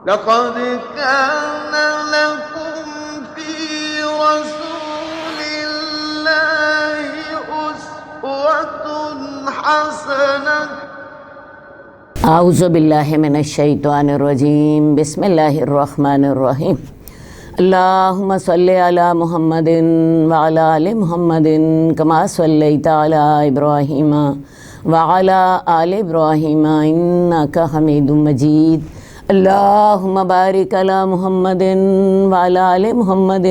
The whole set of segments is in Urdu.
لقد كان لكم في رسول الله أسوة حسنة اعوذ باللہ من الشیطان الرجیم بسم اللہ الرحمن الرحیم اللہم صلی علی محمد وعلی آل محمد کما صلیت علی ابراہیم وعلی آل ابراہیم انک حمید مجید اللہم بارک علی محمد وعلی آل محمد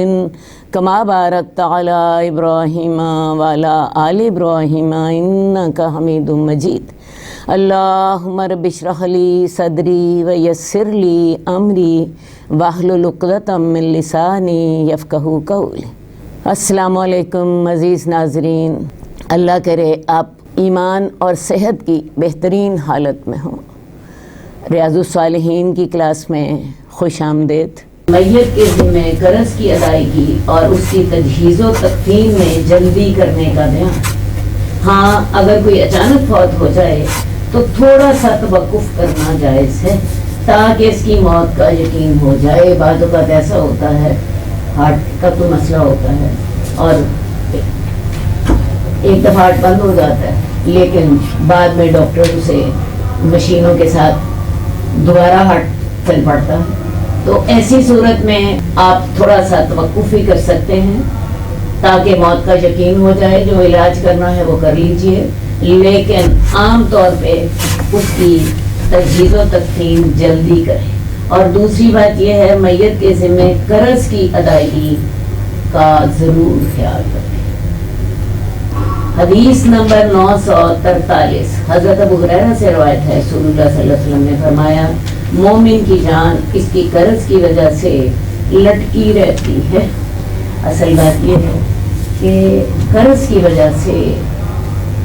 کما بارکت علی ابراہیم وعلی آل ابراہیم انک حمید مجید اللہم رب اشرح لی صدری ویسر لی امری واحلل عقدۃ من لسانی یفقہوا قولی۔ السلام علیکم عزیز ناظرین، اللہ کرے آپ ایمان اور صحت کی بہترین حالت میں ہوں۔ ریاض الصالحین کی کلاس میں خوش آمدید۔ میت کے ذمہ قرض کی ادائیگی اور اس کی تجہیز و تکفین میں جلدی کرنے کا بیان۔ ہاں، اگر کوئی اچانک فوت ہو جائے تو تھوڑا سا توقف کرنا جائز ہے تاکہ اس کی موت کا یقین ہو جائے۔ بعض اوقات ایسا ہوتا ہے، ہارٹ کا تو مسئلہ ہوتا ہے اور ایک دفعہ ہارٹ بند ہو جاتا ہے، لیکن بعد میں ڈاکٹر اسے مشینوں کے ساتھ دوبارہ ہارٹ چل پڑتا ہے، تو ایسی صورت میں آپ تھوڑا سا توقف ہی کر سکتے ہیں تاکہ موت کا یقین ہو جائے۔ جو علاج کرنا ہے وہ کر لیجئے، لیکن عام طور پہ اس کی تجہیز و تکفین جلدی کریں۔ اور دوسری بات یہ ہے، میت کے ذمہ قرض کی ادائیگی کا ضرور خیال رکھیں۔ حدیث نمبر 943 حضرت ابو ہریرہ سے روایت ہے، رسول اللہ صلی اللہ علیہ وسلم نے فرمایا، مومن کی جان اس کی قرض کی وجہ سے لٹکی رہتی ہے۔ اصل بات یہ ہے کہ قرض کی وجہ سے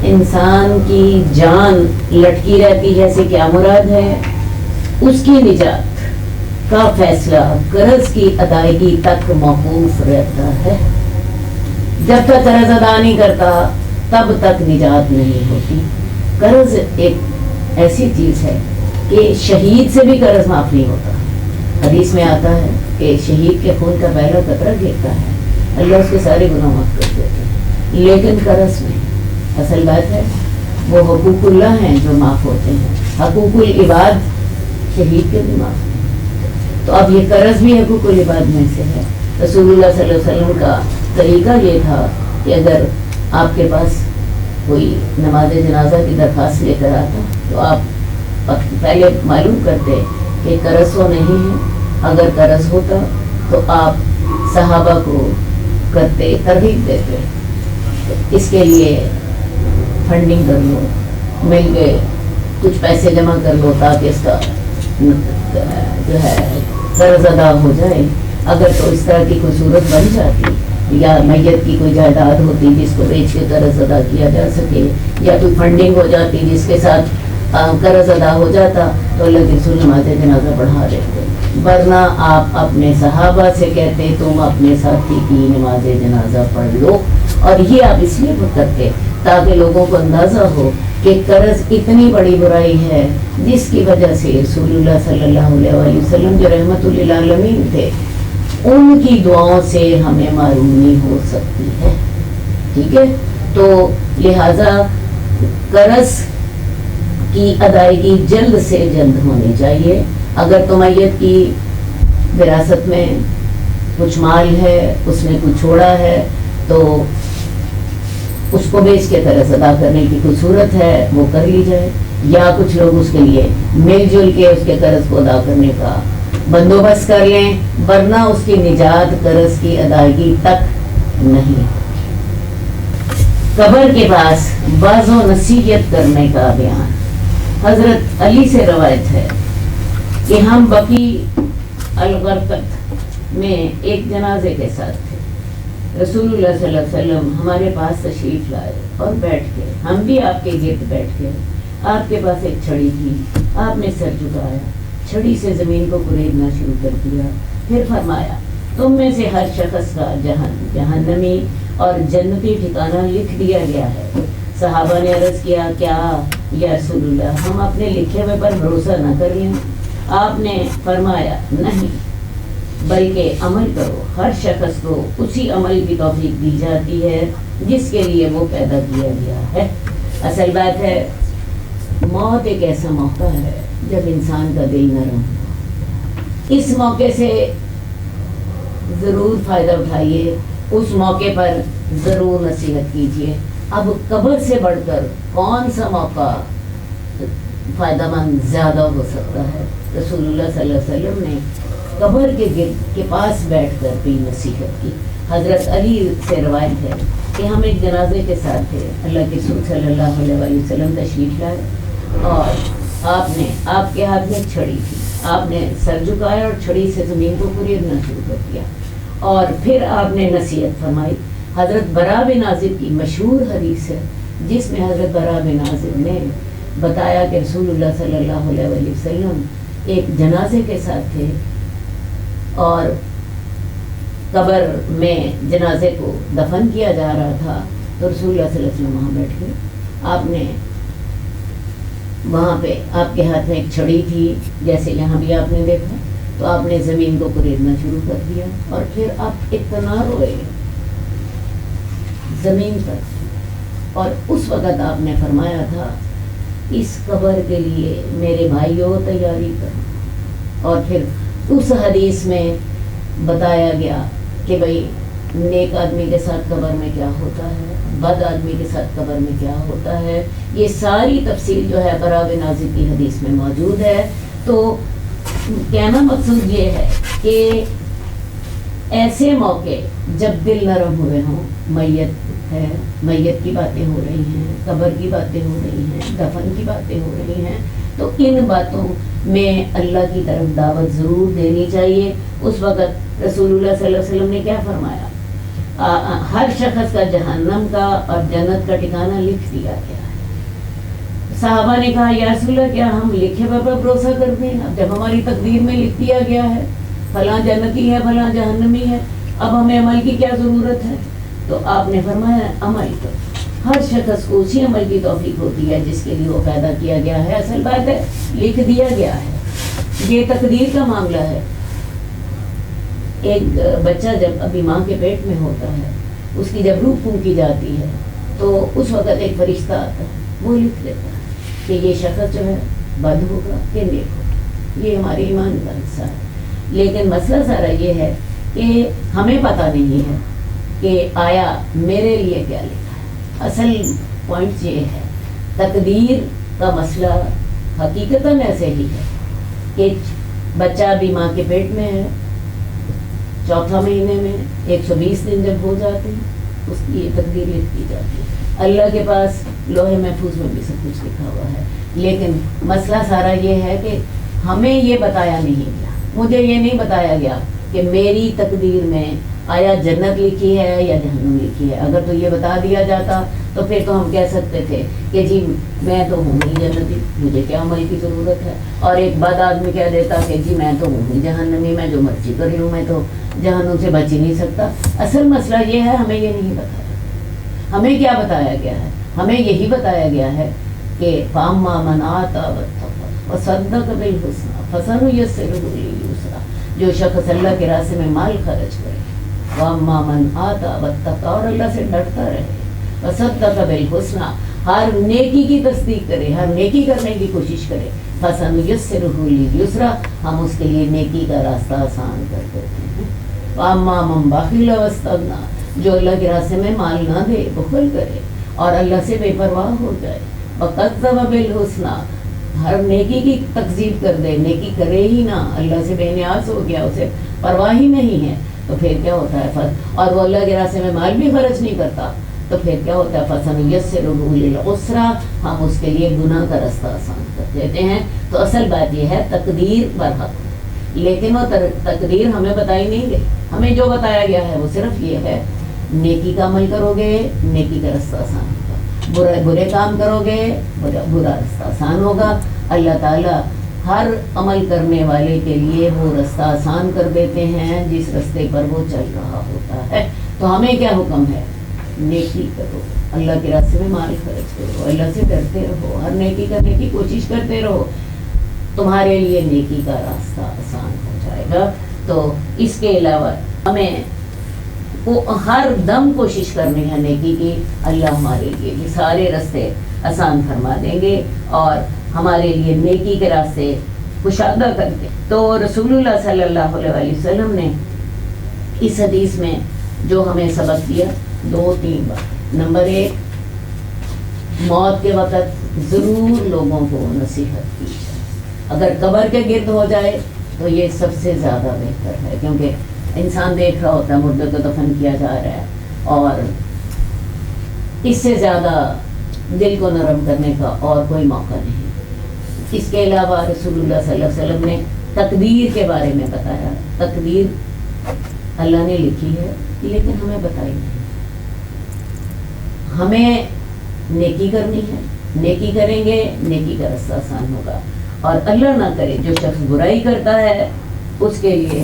انسان کی جان لٹکی رہتی ہے، سے کیا مراد ہے؟ اس کی نجات کا فیصلہ قرض کی ادائیگی تک موقوف رہتا ہے۔ جب تک قرض ادا نہیں کرتا تب تک نجات نہیں ہوتی۔ قرض ایک ایسی چیز ہے کہ شہید سے بھی قرض معاف نہیں ہوتا۔ حدیث میں آتا ہے کہ شہید کے خون کا پہلا قطرہ گرتا ہے، اللہ اس کے سارے گناہ معاف کر دیتے ہیں، لیکن قرض میں اصل بات ہے وہ حقوق اللہ ہیں جو معاف ہوتے ہیں، حقوق العباد شہید کے بھی معاف ہیں۔ تو اب یہ قرض بھی حقوق العباد میں سے ہے۔ رسول اللہ صلی اللہ علیہ وسلم کا طریقہ یہ تھا کہ اگر آپ کے پاس کوئی نماز جنازہ کی درخواست لے کر آتا تو آپ پہلے معلوم کرتے کہ قرض تو نہیں ہے، اگر قرض ہوتا تو آپ صحابہ کو کرتے، ترغیب دیتے، اس کے لیے فنڈنگ کر لو، مل گئے کچھ پیسے جمع کر لو تاکہ اس کا جو ہے قرض ادا ہو جائے۔ اگر تو اس طرح کی کوئی صورت بن جاتی یا میت کی کوئی جائیداد ہوتی جس کو بیچ کے قرض ادا کیا جا سکے، یا کوئی فنڈنگ ہو جاتی جس کے ساتھ قرض ادا ہو جاتا، تو اللہ کے رسول نماز جنازہ پڑھا دیتے، ورنہ آپ اپنے صحابہ سے کہتے تم اپنے ساتھی کی نماز جنازہ پڑھ لو۔ اور یہ آپ اس لیے کرتے تاکہ لوگوں کو اندازہ ہو کہ قرض اتنی بڑی برائی ہے جس کی وجہ سے رسول اللہ صلی اللہ علیہ وسلم جو رحمت للعالمین تھے، ان کی دعاؤں سے ہمیں معرومی ہو سکتی ہے۔ ٹھیک ہے، تو لہذا قرض کی ادائیگی جلد سے جلد ہونی چاہیے۔ اگر تو میت کی وراثت میں کچھ مال ہے، اس نے کچھ چھوڑا ہے، تو اس کو بیچ کے قرض ادا کرنے کی کوئی صورت ہے وہ کر لی جائے، یا کچھ لوگ اس کے لیے مل جل کے اس کے قرض کو ادا کرنے کا بندوبست کر لیں، ورنہ اس کی نجات قرض کی ادائیگی تک نہیں۔ قبر کے پاس واعظ و نصیحت کرنے کا بیان۔ حضرت علی سے روایت ہے کہ ہم بقیع الغرقد میں ایک جنازے کے ساتھ تھے، رسول اللہ صلی اللہ علیہ وسلم ہمارے پاس تشریف لائے اور بیٹھ گئے، ہم بھی آپ کے گرد بیٹھ گئے۔ آپ کے پاس ایک چھڑی تھی، آپ نے سر جھکایا، چھڑی سے زمین کو کریدنا شروع کر دیا، پھر فرمایا تم میں سے ہر شخص کا جہنمی اور جنتی ٹھکانہ لکھ دیا گیا ہے۔ صحابہ نے عرض کیا، کیا یا رسول اللہ، ہم اپنے لکھے ہوئے پر بھروسہ نہ کر لیں؟ آپ نے فرمایا نہیں بلکہ عمل کرو، ہر شخص کو اسی عمل کی توفیق دی جاتی ہے جس کے لیے وہ پیدا کیا گیا ہے۔ اصل بات ہے موت ایک ایسا موقع ہے جب انسان کا دل نرم ہو، اس موقع سے ضرور فائدہ اٹھائیے، اس موقع پر ضرور نصیحت کیجیے۔ اب قبر سے بڑھ کر کون سا موقع فائدہ مند زیادہ ہو سکتا ہے؟ رسول اللہ صلی اللہ علیہ وسلم نے قبر کے گرد کے پاس بیٹھ کر بھی نصیحت کی۔ حضرت علی سے روایت ہے کہ ہم ایک جنازے کے ساتھ تھے، اللہ کے رسول صلی اللہ علیہ وسلم تشریف لائے اور آپ کے ہاتھ میں چھڑی تھی، آپ نے سر جھکایا اور چھڑی سے زمین کو کریدنا شروع کر دیا، اور پھر آپ نے نصیحت فرمائی۔ حضرت براء بن عازب کی مشہور حدیث ہے جس میں حضرت براء بن عازب نے بتایا کہ رسول اللہ صلی اللہ علیہ وسلم ایک جنازے کے ساتھ تھے اور قبر میں جنازے کو دفن کیا جا رہا تھا، تو رسول اللہ صلی اللہ علیہ وسلم وہاں بیٹھ گئے۔ آپ نے وہاں پہ آپ کے ہاتھ میں ایک چھڑی تھی جیسے یہاں بھی آپ نے دیکھا، تو آپ نے زمین کو کریدنا شروع کر دیا اور پھر آپ اتنا روئے زمین پر، اور اس وقت آپ نے فرمایا تھا اس قبر کے لیے میرے بھائیوں تیاری کرو۔ اور پھر اس حدیث میں بتایا گیا کہ بھئی نیک آدمی کے ساتھ قبر میں کیا ہوتا ہے، بد آدمی کے ساتھ قبر میں کیا ہوتا ہے، یہ ساری تفصیل جو ہے براء بن عازب کی حدیث میں موجود ہے۔ تو کہنا مقصود یہ ہے کہ ایسے موقع جب دل نرم ہوئے ہوں، میت ہے، میت کی باتیں ہو رہی ہیں، قبر کی باتیں ہو رہی ہیں، دفن کی باتیں ہو رہی ہیں، تو ان باتوں میں اللہ کی طرف دعوت ضرور دینی چاہیے۔ اس وقت رسول اللہ صلی اللہ علیہ وسلم نے کیا فرمایا؟ ہر شخص کا جہنم کا اور جنت کا ٹھکانہ لکھ دیا گیا ہے۔ صحابہ نے کہا یا رسول اللہ کیا ہم لکھے پر بھروسہ کرتے ہیں؟ اب جب ہماری تقدیر میں لکھ دیا گیا ہے فلاں جنتی ہے فلاں جہنمی ہے، اب ہمیں عمل کی کیا ضرورت ہے؟ تو آپ نے فرمایا عمل کرو، ہر شخص کو اسی عمل کی توفیق ہوتی ہے جس کے لیے وہ پیدا کیا گیا ہے۔ اصل بات ہے لکھ دیا گیا ہے، یہ تقدیر کا معاملہ ہے۔ ایک بچہ جب ابھی ماں کے پیٹ میں ہوتا ہے، اس کی جب روح پھونکی جاتی ہے تو اس وقت ایک فرشتہ آتا ہے، وہ لکھ دیتا ہے کہ یہ شخص جو ہے بد ہوگا کہ نیک ہوگا، یہ ہمارے ایمان کا حصہ ہے۔ لیکن مسئلہ سارا یہ ہے کہ ہمیں پتہ نہیں ہے کہ آیا میرے لیے کیا لکھا ہے۔ اصل پوائنٹ یہ ہے تقدیر کا مسئلہ حقیقتاً ایسے ہی ہے کہ بچہ بھی ماں کے پیٹ میں ہے، چوتھا مہینے میں 120 دن جب ہو جاتے ہیں اس کی یہ تقدیر لکھ دی جاتی ہے۔ اللہ کے پاس لوح محفوظ میں بھی سب کچھ لکھا ہوا ہے، لیکن مسئلہ سارا یہ ہے کہ ہمیں یہ بتایا نہیں گیا، مجھے یہ نہیں بتایا گیا کہ میری تقدیر میں آیا جنت لکھی ہے یا جہنم لکھی ہے۔ اگر تو یہ بتا دیا جاتا تو پھر تو ہم کہہ سکتے تھے کہ جی میں تو ہوں ہی جنتی، مجھے کیا عمل کی ضرورت ہے، اور ایک بد آدمی کہہ دیتا کہ جی میں تو ہوں ہی جہنمی، میں جو مرضی کر لوں، میں تو جہنم سے بچ ہی نہیں سکتا۔ اصل مسئلہ یہ ہے ہمیں یہ نہیں بتایا، ہمیں کیا بتایا گیا ہے؟ ہمیں یہی بتایا گیا ہے کہ فَأَمَّا مَنْ آتَى وَاتَّقَى وَصَدَّقَ بِالْحُسْنَى فَسَنُيَسِّرُهُ لِلْيُسْرَى، جو شخص اللہ کے راستے میں مال خرچ کرے، وَأَمَّا مَنْ آتَى وَاتَّقَى، اور اللہ سے ڈرتا رہے، وَصَدَّقَ بِالْحُسْنَى، ہر نیکی کی تصدیق کرے، ہر نیکی کرنے کی کوشش کرے، فَسَنُيَسِّرُهُ لِلْيُسْرَى، ہم اس کے لیے نیکی کا راستہ آسان کر دیتے ہیں۔ وَأَمَّا مَنْ بَخِلَ وَاسْتَغْنَى، جو اللہ کے راستے میں مال نہ دے، بخل کرے اور اللہ سے بے پرواہ ہو جائے، وَكَذَّبَ بِالْحُسْنَى، ہر نیکی کی تکذیب کر دے، نیکی کرے ہی نہ، اللہ سے بے نیاز ہو گیا، اسے پرواہ ہی نہیں ہے، تو پھر کیا ہوتا ہے اور وہ اللہ کے راستے میں مال بھی خرچ نہیں کرتا، تو پھر کیا ہوتا ہے فَسَنُيَسِّرُهُ لِلْعُسْرَى، ہم اس کے لیے گناہ کا راستہ آسان کر دیتے ہیں۔ تو اصل بات یہ ہے تقدیر برحق، لیکن وہ تقدیر ہمیں بتائی نہیں گئی، ہمیں جو بتایا گیا ہے وہ صرف یہ ہے نیکی کا عمل کرو گے نیکی کا راستہ آسان ہوگا، برے کام کرو گے برا راستہ آسان ہوگا۔ اللہ تعالیٰ ہر عمل کرنے والے کے لیے وہ راستہ آسان کر دیتے ہیں جس راستے پر وہ چل رہا ہوتا ہے۔ تو ہمیں کیا حکم ہے؟ نیکی کرو، اللہ کے راستے میں مال خرچ کرو، اللہ سے ڈرتے رہو، ہر نیکی کرنے کی کوشش کرتے رہو۔ تمہارے لیے نیکی کا راستہ آسان ہو جائے گا۔ تو اس کے علاوہ ہمیں ہر دم کوشش کرنی ہے نیکی کی، اللہ ہمارے لیے یہ سارے راستے آسان فرما دیں گے اور ہمارے لیے نیکی کے راستے کشادہ کر دیں۔ تو رسول اللہ صلی اللہ علیہ وسلم نے اس حدیث میں جو ہمیں سبق دیا 2-3 بات۔ نمبر 1، موت کے وقت ضرور لوگوں کو نصیحت کی جائے۔ اگر قبر کے گرد ہو جائے تو یہ سب سے زیادہ بہتر ہے، کیونکہ انسان دیکھ رہا ہوتا ہے مردے کو دفن کیا جا رہا ہے، اور اس سے زیادہ دل کو نرم کرنے کا اور کوئی موقع نہیں۔ اس کے علاوہ رسول اللہ صلی اللہ علیہ وسلم نے تقدیر کے بارے میں بتایا۔ تقدیر اللہ نے لکھی ہے لیکن ہمیں بتائی نہیں۔ ہمیں نیکی کرنی ہے، نیکی کریں گے نیکی کا راستہ آسان ہوگا، اور اللہ نہ کرے جو شخص برائی کرتا ہے اس کے لیے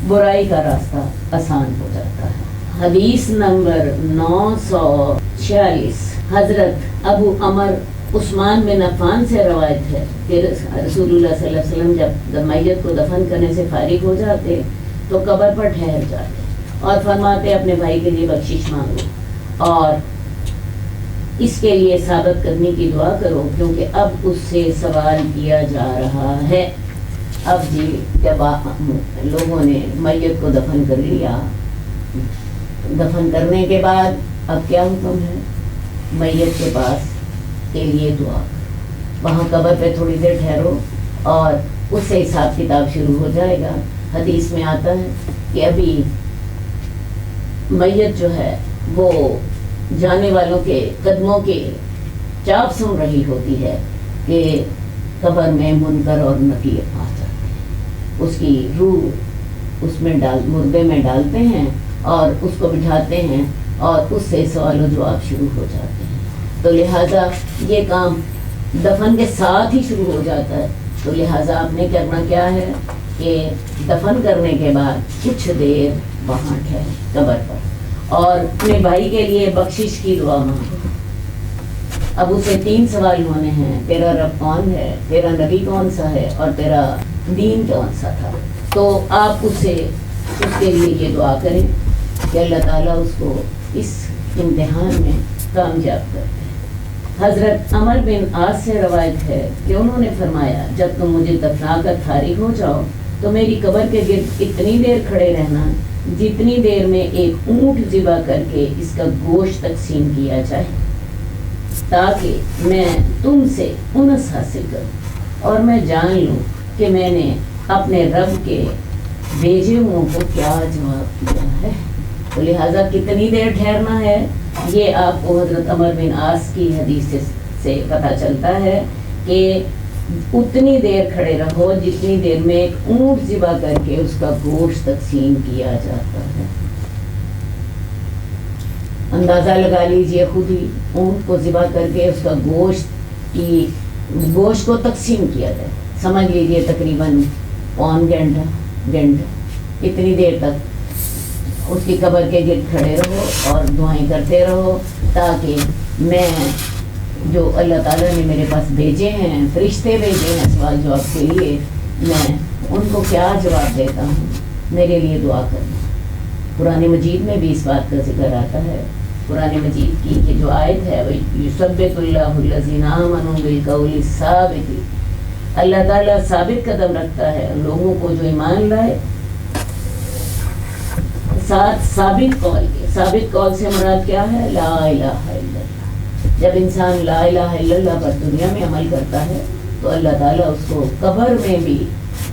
برائی کا راستہ آسان ہو جاتا ہے۔ حدیث نمبر 946 حضرت ابو عمر عثمان بن عفان سے روایت ہے کہ رسول اللہ صلی اللہ علیہ وسلم جب میت کو دفن کرنے سے فارغ ہو جاتے تو قبر پر ٹھہر جاتے اور فرماتے اپنے بھائی کے لیے بخشش مانگو اور اس کے لیے ثابت کرنے کی دعا کرو، کیونکہ اب اس سے سوال کیا جا رہا ہے۔ اب جی جب لوگوں نے میت کو دفن کر لیا، دفن کرنے کے بعد اب کیا حکم ہے؟ میت کے پاس کے لیے دعا، وہاں قبر پہ تھوڑی دیر ٹھہرو اور اس سے حساب کتاب شروع ہو جائے گا۔ حدیث میں آتا ہے کہ ابھی میت جو ہے وہ جانے والوں کے قدموں کے چاپ سن رہی ہوتی ہے کہ قبر میں منکر اور نکیر آ جاتے ہیں، اس کی روح اس میں مردے میں ڈالتے ہیں اور اس کو بٹھاتے ہیں اور اس سے سوال و جواب شروع ہو جاتے ہیں۔ تو لہٰذا یہ کام دفن کے ساتھ ہی شروع ہو جاتا ہے، تو لہٰذا آپ نے کرنا کیا ہے کہ دفن کرنے کے بعد کچھ دیر وہاں ٹھہرے قبر پر اور اپنے بھائی کے لیے بخشش کی دعا مانگو۔ اب اسے 3 سوال ہونے ہیں، تیرا رب کون ہے، تیرا نبی کون سا ہے اور تیرا دین کون سا تھا۔ تو آپ اس کے لیے یہ دعا کریں کہ اللہ تعالیٰ اس کو اس امتحان میں کامیاب کرے۔ حضرت عمر بن عاص سے روایت ہے کہ انہوں نے فرمایا جب تم مجھے دفنا کر فارغ ہو جاؤ تو میری قبر کے گرد اتنی دیر کھڑے رہنا جتنی دیر میں ایک اونٹ ذبح کر کے اس کا گوشت تقسیم کیا جائے، تاکہ میں تم سے انس حاصل کروں اور میں جان لوں کہ میں نے اپنے رب کے بھیجے ہوں کو کیا جواب دیا ہے۔ تو لہٰذا کتنی دیر ٹھہرنا ہے یہ آپ کو حضرت عمر بن عاص کی حدیث سے پتہ چلتا ہے کہ اتنی دیر کھڑے رہو جتنی دیر میں ایک اونٹ ذبح کر کے اس کا گوشت تقسیم کیا جاتا ہے۔ اندازہ لگا لیجئے خود ہی، اونٹ کو ذبح کر کے اس کا گوشت کو تقسیم کیا جائے، سمجھ لیجئے تقریباً پون گھنٹہ اتنی دیر تک اس کی قبر کے گرد کھڑے رہو اور دعائیں کرتے رہو تاکہ میں جو اللہ تعالیٰ نے میرے پاس بھیجے ہیں، فرشتے بھیجے ہیں سوال جواب کے لیے، میں ان کو کیا جواب دیتا ہوں، میرے لیے دعا کرنا۔ قرآن مجید میں بھی اس بات کا ذکر آتا ہے۔ قرآن مجید کی یہ جو آیت ہے یثبت اللہ الذین آمنوا بالقول الثابت، اللہ تعالیٰ ثابت قدم رکھتا ہے لوگوں کو جو ایمان لائے ساتھ ثابت قول کے۔ ثابت قول سے مراد کیا ہے؟ لا الہ الا اللہ۔ جب انسان لا الہ الا اللہ پر دنیا میں عمل کرتا ہے تو اللہ تعالیٰ اس کو قبر میں بھی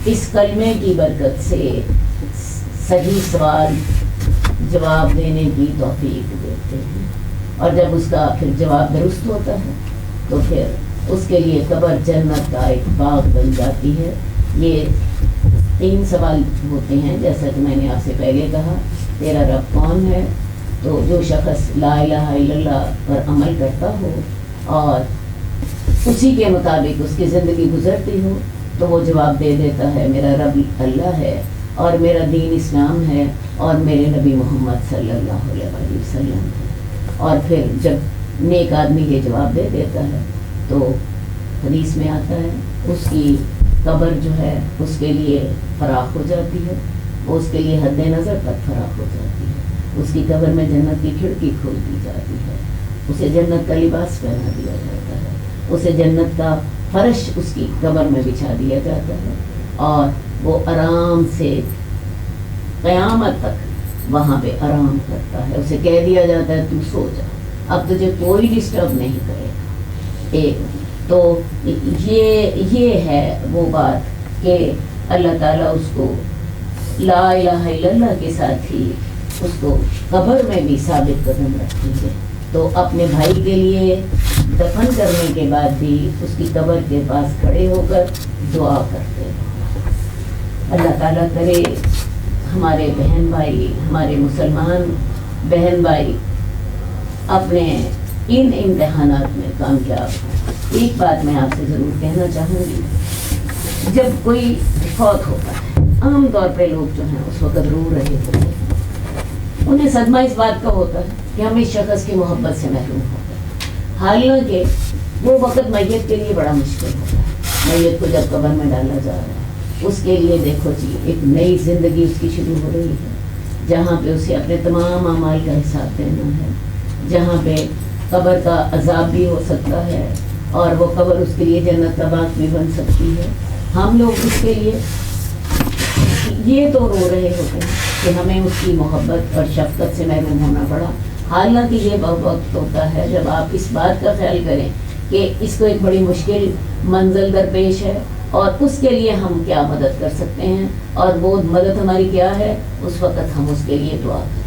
اس کلمے کی برکت سے صحیح سوال جواب دینے کی توفیق دیتے ہیں، اور جب اس کا پھر جواب درست ہوتا ہے تو پھر اس کے لیے قبر جنت کا ایک باغ بن جاتی ہے۔ یہ 3 سوال ہوتے ہیں جیسا کہ میں نے آپ سے پہلے کہا، تیرا رب کون ہے؟ تو جو شخص لا الہ الا اللہ پر عمل کرتا ہو اور اسی کے مطابق اس کی زندگی گزرتی ہو تو وہ جواب دے دیتا ہے میرا رب اللہ ہے اور میرا دین اسلام ہے اور میرے نبی محمد صلی اللہ علیہ وسلم ہے۔ اور پھر جب نیک آدمی یہ جواب دے دیتا ہے تو حدیث میں آتا ہے اس کی قبر جو ہے اس کے لیے فراخ ہو جاتی ہے، وہ اس کے لیے حد نظر تک فراخ ہو جاتی ہے، اس کی قبر میں جنت کی کھڑکی کھول دی جاتی ہے، اسے جنت کا لباس پہنا دیا جاتا ہے، اسے جنت کا فرش اس کی قبر میں بچھا دیا جاتا ہے، اور وہ آرام سے قیامت تک وہاں پہ آرام کرتا ہے۔ اسے کہہ دیا جاتا ہے تو سو جا، اب تجھے کوئی ڈسٹرب نہیں کرے گا۔ ایک تو یہ ہے وہ بات کہ اللہ تعالیٰ اس کو لا الہ الا اللہ کے ساتھ ہی اس کو قبر میں بھی ثابت قدم رکھیں گے، تو اپنے بھائی کے لیے دفن کرنے کے بعد بھی اس کی قبر کے پاس کھڑے ہو کر دعا کرتے ہیں۔ اللہ تعالیٰ کرے ہمارے بہن بھائی، ہمارے مسلمان بہن بھائی اپنے ان امتحانات میں کامیاب ہوں۔ ایک بات میں آپ سے ضرور کہنا چاہوں گی، جب کوئی فوت ہوتا ہے عام طور پہ لوگ جو ہیں اس وقت رو رہے ہوتے ہیں، انہیں صدمہ اس بات کا ہوتا ہے کہ ہم اس شخص کی محبت سے محروم ہو گئے، حالانکہ وہ وقت میت کے لیے بڑا مشکل ہوتا ہے۔ میت کو جب قبر میں ڈالا جا رہا ہے، اس کے لیے دیکھو جی ایک نئی زندگی اس کی شروع ہو رہی ہے، جہاں پہ اسے اپنے تمام اعمال کا حساب دینا ہے، جہاں پہ قبر کا عذاب بھی ہو سکتا ہے اور وہ قبر اس کے لیے جنت کا باغ بھی بن سکتی ہے۔ ہم لوگ اس کے لیے یہ تو رو رہے ہوتے ہیں کہ ہمیں اس کی محبت اور شفقت سے محروم ہونا پڑا، حالانکہ یہ وقت ہوتا ہے جب آپ اس بات کا خیال کریں کہ اس کو ایک بڑی مشکل منزل درپیش ہے اور اس کے لیے ہم کیا مدد کر سکتے ہیں، اور وہ مدد ہماری کیا ہے، اس وقت ہم اس کے لیے دعا کریں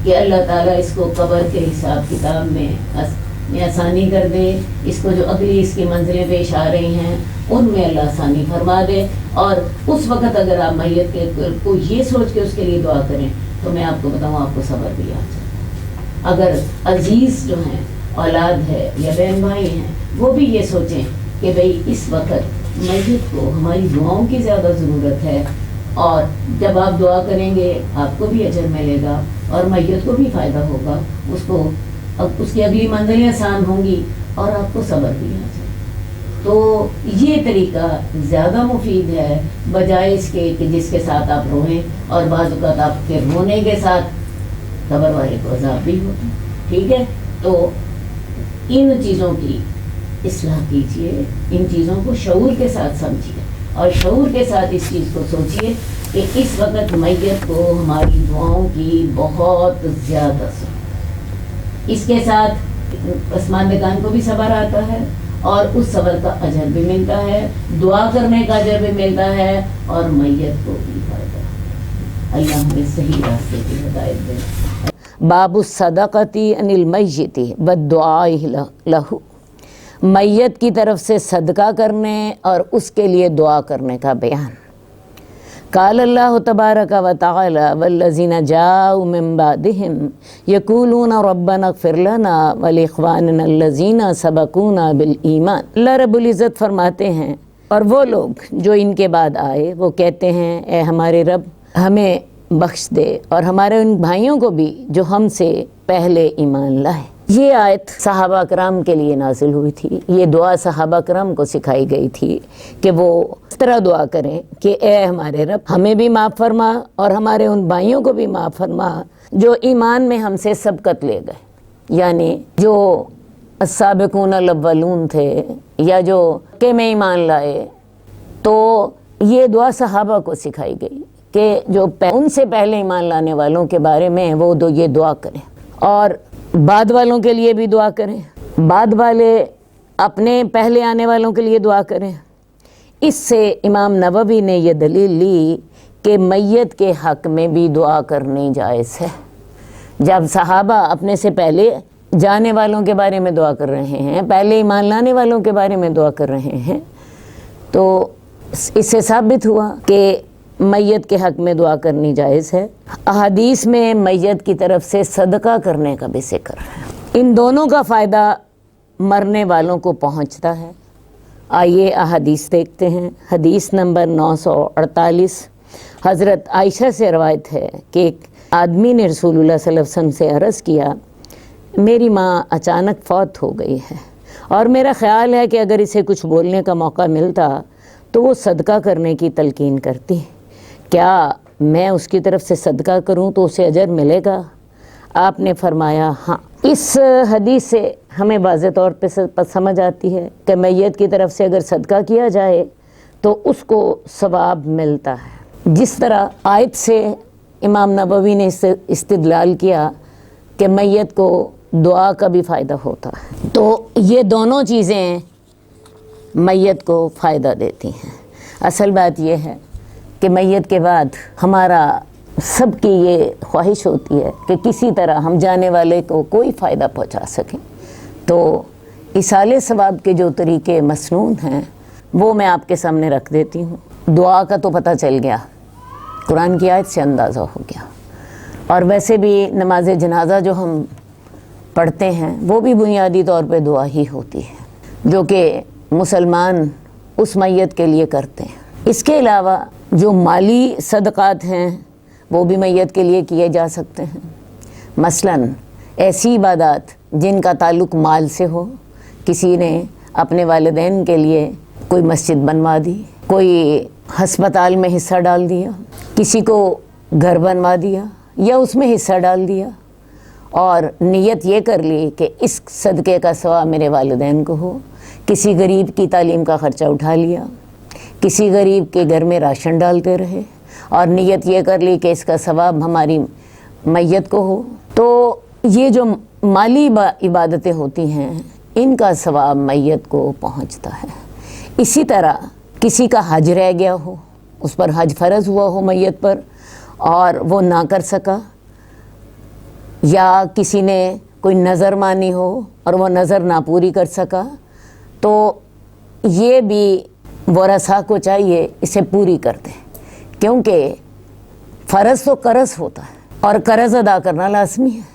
کہ اللہ تعالیٰ اس کو قبر کے حساب کتاب میں آسانی کر دے، اس کو جو اگلی اس کی منزلیں پیش آ رہی ہیں ان میں اللہ آسانی فرما دے، اور اس وقت اگر آپ میت کے کو یہ سوچ کے اس کے لیے دعا کریں تو میں آپ کو بتاؤں آپ کو صبر بھی آ جائے۔ اگر عزیز جو ہیں، اولاد ہے یا بہن بھائی ہیں، وہ بھی یہ سوچیں کہ بھئی اس وقت میت کو ہماری دعاؤں کی زیادہ ضرورت ہے، اور جب آپ دعا کریں گے آپ کو بھی اجر ملے گا اور میت کو بھی فائدہ ہوگا، اس کی اگلی منزلیں آسان ہوں گی اور آپ کو صبر بھی آ جائے۔ تو یہ طریقہ زیادہ مفید ہے بجائے اس کے کہ جس کے ساتھ آپ روئیں، اور بعض اوقات آپ کے رونے کے ساتھ قبر والے کو عذاب بھی ہوتا ہے۔ ٹھیک ہے، تو ان چیزوں کی اصلاح کیجئے، ان چیزوں کو شعور کے ساتھ سمجھیے اور شعور کے ساتھ اس چیز کو سوچیے کہ اس وقت میت کو ہماری دعاؤں کی بہت زیادہ ضرورت ہے۔ اس کے ساتھ پسماندگان کو بھی صبر آتا ہے اور اس صبر کا اجر بھی ملتا ہے، دعا کرنے کا اجر بھی ملتا ہے اور میت کو بھی فائدہ ہے۔ اللہ ہمیں صحیح راستے کی ہدایت دے۔ باب الصدقۃ عن المیت والدعاء لہ، میت کی طرف سے صدقہ کرنے اور اس کے لیے دعا کرنے کا بیان۔ قال اللہ تبارک و تعالی والذین جاؤوا من بعدہم یقولون ربنا اغفر لنا ولاخواننا الذین سبقونا بالایمان۔ اللہ رب العزت فرماتے ہیں اور وہ لوگ جو ان کے بعد آئے وہ کہتے ہیں اے ہمارے رب ہمیں بخش دے اور ہمارے ان بھائیوں کو بھی جو ہم سے پہلے ایمان لائے۔ یہ آیت صحابہ کرام کے لیے نازل ہوئی تھی، یہ دعا صحابہ کرام کو سکھائی گئی تھی کہ وہ اس طرح دعا کریں کہ اے ہمارے رب ہمیں بھی معاف فرما اور ہمارے ان بھائیوں کو بھی معاف فرما جو ایمان میں ہم سے سبقت لے گئے، یعنی جو السابقون الاولون تھے یا جو کہ میں ایمان لائے۔ تو یہ دعا صحابہ کو سکھائی گئی کہ جو ان سے پہلے ایمان لانے والوں کے بارے میں وہ یہ دعا کریں، اور بعد والوں کے لیے بھی دعا کریں، بعد والے اپنے پہلے آنے والوں کے لیے دعا کریں۔ اس سے امام نووی نے یہ دلیل لی کہ میت کے حق میں بھی دعا کرنی جائز ہے۔ جب صحابہ اپنے سے پہلے جانے والوں کے بارے میں دعا کر رہے ہیں، پہلے ایمان لانے والوں کے بارے میں دعا کر رہے ہیں، تو اس سے ثابت ہوا کہ میت کے حق میں دعا کرنی جائز ہے۔ احادیث میں میت کی طرف سے صدقہ کرنے کا بھی ذکر ہے۔ ان دونوں کا فائدہ مرنے والوں کو پہنچتا ہے۔ آئیے احادیث دیکھتے ہیں۔ حدیث نمبر 948 حضرت عائشہ سے روایت ہے کہ ایک آدمی نے رسول اللہ صلی اللہ علیہ وسلم سے عرض کیا میری ماں اچانک فوت ہو گئی ہے اور میرا خیال ہے کہ اگر اسے کچھ بولنے کا موقع ملتا تو وہ صدقہ کرنے کی تلقین کرتی، کیا میں اس کی طرف سے صدقہ کروں تو اسے اجر ملے گا؟ آپ نے فرمایا ہاں۔ اس حدیث سے ہمیں واضح طور پہ سمجھ آتی ہے کہ میت کی طرف سے اگر صدقہ کیا جائے تو اس کو ثواب ملتا ہے۔ جس طرح آیت سے امام نووی نے استدلال کیا کہ میت کو دعا کا بھی فائدہ ہوتا ہے، تو یہ دونوں چیزیں میت کو فائدہ دیتی ہیں۔ اصل بات یہ ہے کہ میت کے بعد ہمارا سب کی یہ خواہش ہوتی ہے کہ کسی طرح ہم جانے والے کو کوئی فائدہ پہنچا سکیں، تو ایصال ثواب کے جو طریقے مسنون ہیں وہ میں آپ کے سامنے رکھ دیتی ہوں۔ دعا کا تو پتہ چل گیا، قرآن کی آیت سے اندازہ ہو گیا، اور ویسے بھی نماز جنازہ جو ہم پڑھتے ہیں وہ بھی بنیادی طور پہ دعا ہی ہوتی ہے جو کہ مسلمان اس میت کے لیے کرتے ہیں۔ اس کے علاوہ جو مالی صدقات ہیں وہ بھی میت کے لیے کیے جا سکتے ہیں، مثلاً ایسی عبادات جن کا تعلق مال سے ہو، کسی نے اپنے والدین کے لیے کوئی مسجد بنوا دی، کوئی ہسپتال میں حصہ ڈال دیا، کسی کو گھر بنوا دیا یا اس میں حصہ ڈال دیا، اور نیت یہ کر لی کہ اس صدقے کا ثواب میرے والدین کو ہو، کسی غریب کی تعلیم کا خرچہ اٹھا لیا، کسی غریب کے گھر میں راشن ڈالتے رہے، اور نیت یہ کر لی کہ اس کا ثواب ہماری میت کو ہو، تو یہ جو مالی عبادتیں ہوتی ہیں ان کا ثواب میت کو پہنچتا ہے۔ اسی طرح کسی کا حج رہ گیا ہو، اس پر حج فرض ہوا ہو میت پر اور وہ نہ کر سکا، یا کسی نے کوئی نظر مانی ہو اور وہ نظر نہ پوری کر سکا، تو یہ بھی ورثاء کو چاہیے اسے پوری کر دیں، کیونکہ فرض تو قرض ہوتا ہے اور قرض ادا کرنا لازمی ہے۔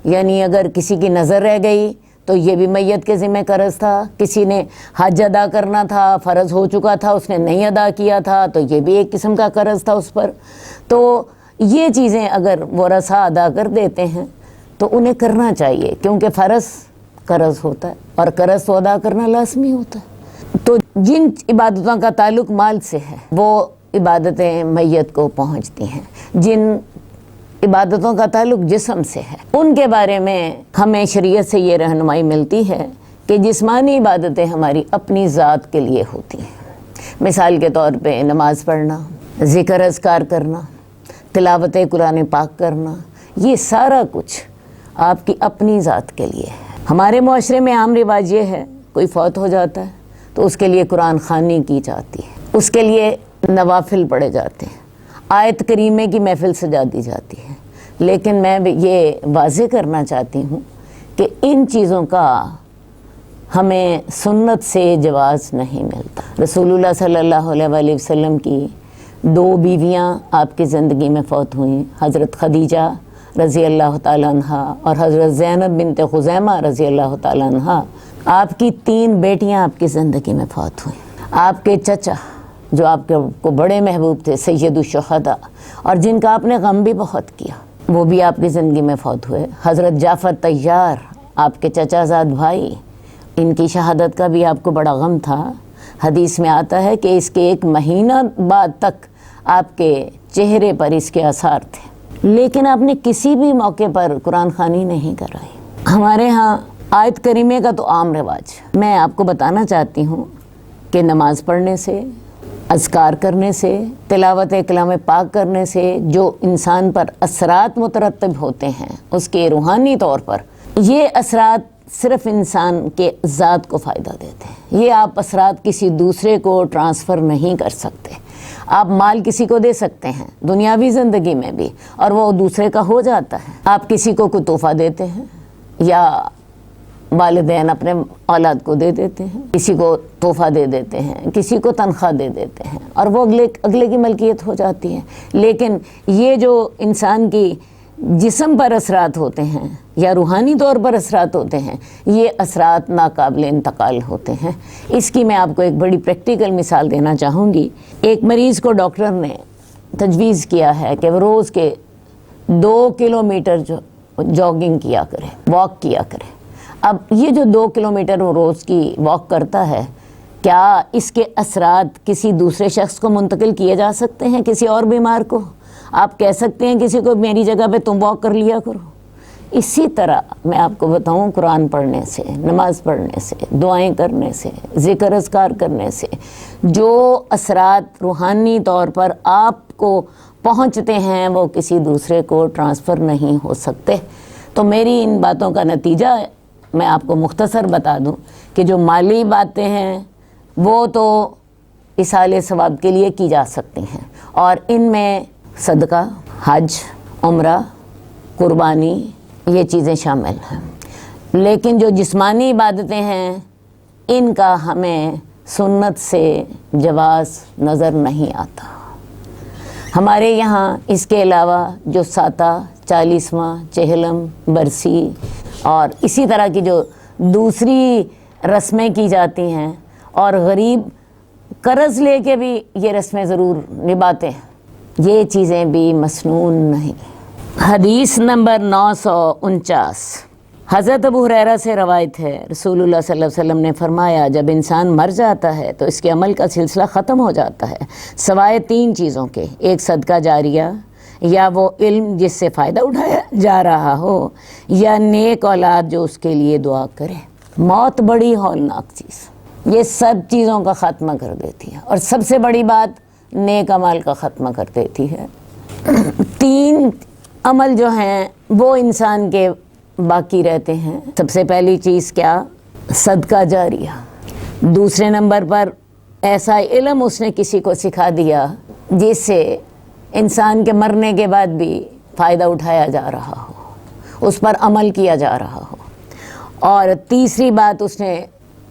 یعنی اگر کسی کی نظر رہ گئی تو یہ بھی میت کے ذمہ قرض تھا، کسی نے حج ادا کرنا تھا، فرض ہو چکا تھا، اس نے نہیں ادا کیا تھا تو یہ بھی ایک قسم کا قرض تھا اس پر۔ تو یہ چیزیں اگر ورثاء ادا کر دیتے ہیں تو انہیں کرنا چاہیے، کیونکہ فرض قرض ہوتا ہے اور قرض تو ادا کرنا لازمی ہوتا ہے۔ تو جن عبادتوں کا تعلق مال سے ہے وہ عبادتیں میت کو پہنچتی ہیں، جن عبادتوں کا تعلق جسم سے ہے ان کے بارے میں ہمیں شریعت سے یہ رہنمائی ملتی ہے کہ جسمانی عبادتیں ہماری اپنی ذات کے لیے ہوتی ہیں۔ مثال کے طور پہ نماز پڑھنا، ذکر اذکار کرنا، تلاوت قرآن پاک کرنا، یہ سارا کچھ آپ کی اپنی ذات کے لیے ہے۔ ہمارے معاشرے میں عام رواج یہ ہے، کوئی فوت ہو جاتا ہے تو اس کے لیے قرآن خوانی کی جاتی ہے، اس کے لیے نوافل پڑھے جاتے ہیں، آیت کریمے کی محفل سجا دی جاتی ہے، لیکن میں یہ واضح کرنا چاہتی ہوں کہ ان چیزوں کا ہمیں سنت سے جواز نہیں ملتا۔ رسول اللہ صلی اللہ علیہ وآلہ وسلم کی 2 بیویاں آپ کی زندگی میں فوت ہوئیں، حضرت خدیجہ رضی اللہ تعالیٰ عنہ اور حضرت زینب بنت خزیمہ رضی اللہ تعالیٰ عنہ۔ آپ کی 3 بیٹیاں آپ کی زندگی میں فوت ہوئیں۔ آپ کے چچا جو آپ کے کو بڑے محبوب تھے، سید الشہداء، اور جن کا آپ نے غم بھی بہت کیا، وہ بھی آپ کی زندگی میں فوت ہوئے۔ حضرت جعفر طیار، آپ کے چچا زاد بھائی، ان کی شہادت کا بھی آپ کو بڑا غم تھا۔ حدیث میں آتا ہے کہ اس کے 1 مہینہ بعد تک آپ کے چہرے پر اس کے آثار تھے، لیکن آپ نے کسی بھی موقع پر قرآن خوانی نہیں کرائی۔ ہمارے ہاں آیت کریمے کا تو عام رواج۔ میں آپ کو بتانا چاہتی ہوں کہ نماز پڑھنے سے، اذکار کرنے سے، تلاوت کلام پاک کرنے سے جو انسان پر اثرات مترتب ہوتے ہیں اس کے روحانی طور پر، یہ اثرات صرف انسان کے ذات کو فائدہ دیتے ہیں۔ یہ آپ اثرات کسی دوسرے کو ٹرانسفر نہیں کر سکتے۔ آپ مال کسی کو دے سکتے ہیں دنیاوی زندگی میں بھی، اور وہ دوسرے کا ہو جاتا ہے۔ آپ کسی کو کوئی تحفہ دیتے ہیں، یا والدین اپنے اولاد کو دے دیتے ہیں، کسی کو تحفہ دے دیتے ہیں، کسی کو تنخواہ دے دیتے ہیں، اور وہ اگلے کی ملکیت ہو جاتی ہے۔ لیکن یہ جو انسان کی جسم پر اثرات ہوتے ہیں یا روحانی طور پر اثرات ہوتے ہیں، یہ اثرات ناقابل انتقال ہوتے ہیں۔ اس کی میں آپ کو ایک بڑی پریکٹیکل مثال دینا چاہوں گی۔ ایک مریض کو ڈاکٹر نے تجویز کیا ہے کہ وہ روز کے 2 کلومیٹر جاگنگ کیا کرے، واک کیا کرے۔ اب یہ جو 2 کلومیٹر وہ روز کی واک کرتا ہے، کیا اس کے اثرات کسی دوسرے شخص کو منتقل کیے جا سکتے ہیں، کسی اور بیمار کو؟ آپ کہہ سکتے ہیں کسی کو میری جگہ پہ تم واک کر لیا کرو۔ اسی طرح میں آپ کو بتاؤں، قرآن پڑھنے سے، نماز پڑھنے سے، دعائیں کرنے سے، ذکر اذکار کرنے سے جو اثرات روحانی طور پر آپ کو پہنچتے ہیں وہ کسی دوسرے کو ٹرانسفر نہیں ہو سکتے۔ تو میری ان باتوں کا نتیجہ میں آپ کو مختصر بتا دوں کہ جو مالی باتیں ہیں وہ تو ایصال ثواب کے لیے کی جا سکتی ہیں، اور ان میں صدقہ، حج، عمرہ، قربانی، یہ چیزیں شامل ہیں۔ لیکن جو جسمانی عبادتیں ہیں ان کا ہمیں سنت سے جواز نظر نہیں آتا۔ ہمارے یہاں اس کے علاوہ جو ساتہ، 40واں، چہلم، برسی اور اسی طرح کی جو دوسری رسمیں کی جاتی ہیں، اور غریب قرض لے کے بھی یہ رسمیں ضرور نبھاتے ہیں، یہ چیزیں بھی مسنون نہیں۔ حدیث نمبر 949، حضرت ابو ہریرہ سے روایت ہے، رسول اللہ صلی اللہ علیہ وسلم نے فرمایا جب انسان مر جاتا ہے تو اس کے عمل کا سلسلہ ختم ہو جاتا ہے سوائے 3 چیزوں کے، ایک صدقہ جاریہ یا وہ علم جس سے فائدہ اٹھایا جا رہا ہو، یا نیک اولاد جو اس کے لیے دعا کرے۔ موت بڑی ہولناک چیز، یہ سب چیزوں کا خاتمہ کر دیتی ہے، اور سب سے بڑی بات نیک عمل کا خاتمہ کر دیتی ہے۔ 3 عمل جو ہیں وہ انسان کے باقی رہتے ہیں۔ سب سے پہلی چیز کیا؟ صدقہ جاریہ۔ دوسرے نمبر پر ایسا علم اس نے کسی کو سکھا دیا جس سے انسان کے مرنے کے بعد بھی فائدہ اٹھایا جا رہا ہو، اس پر عمل کیا جا رہا ہو۔ اور تیسری بات اس نے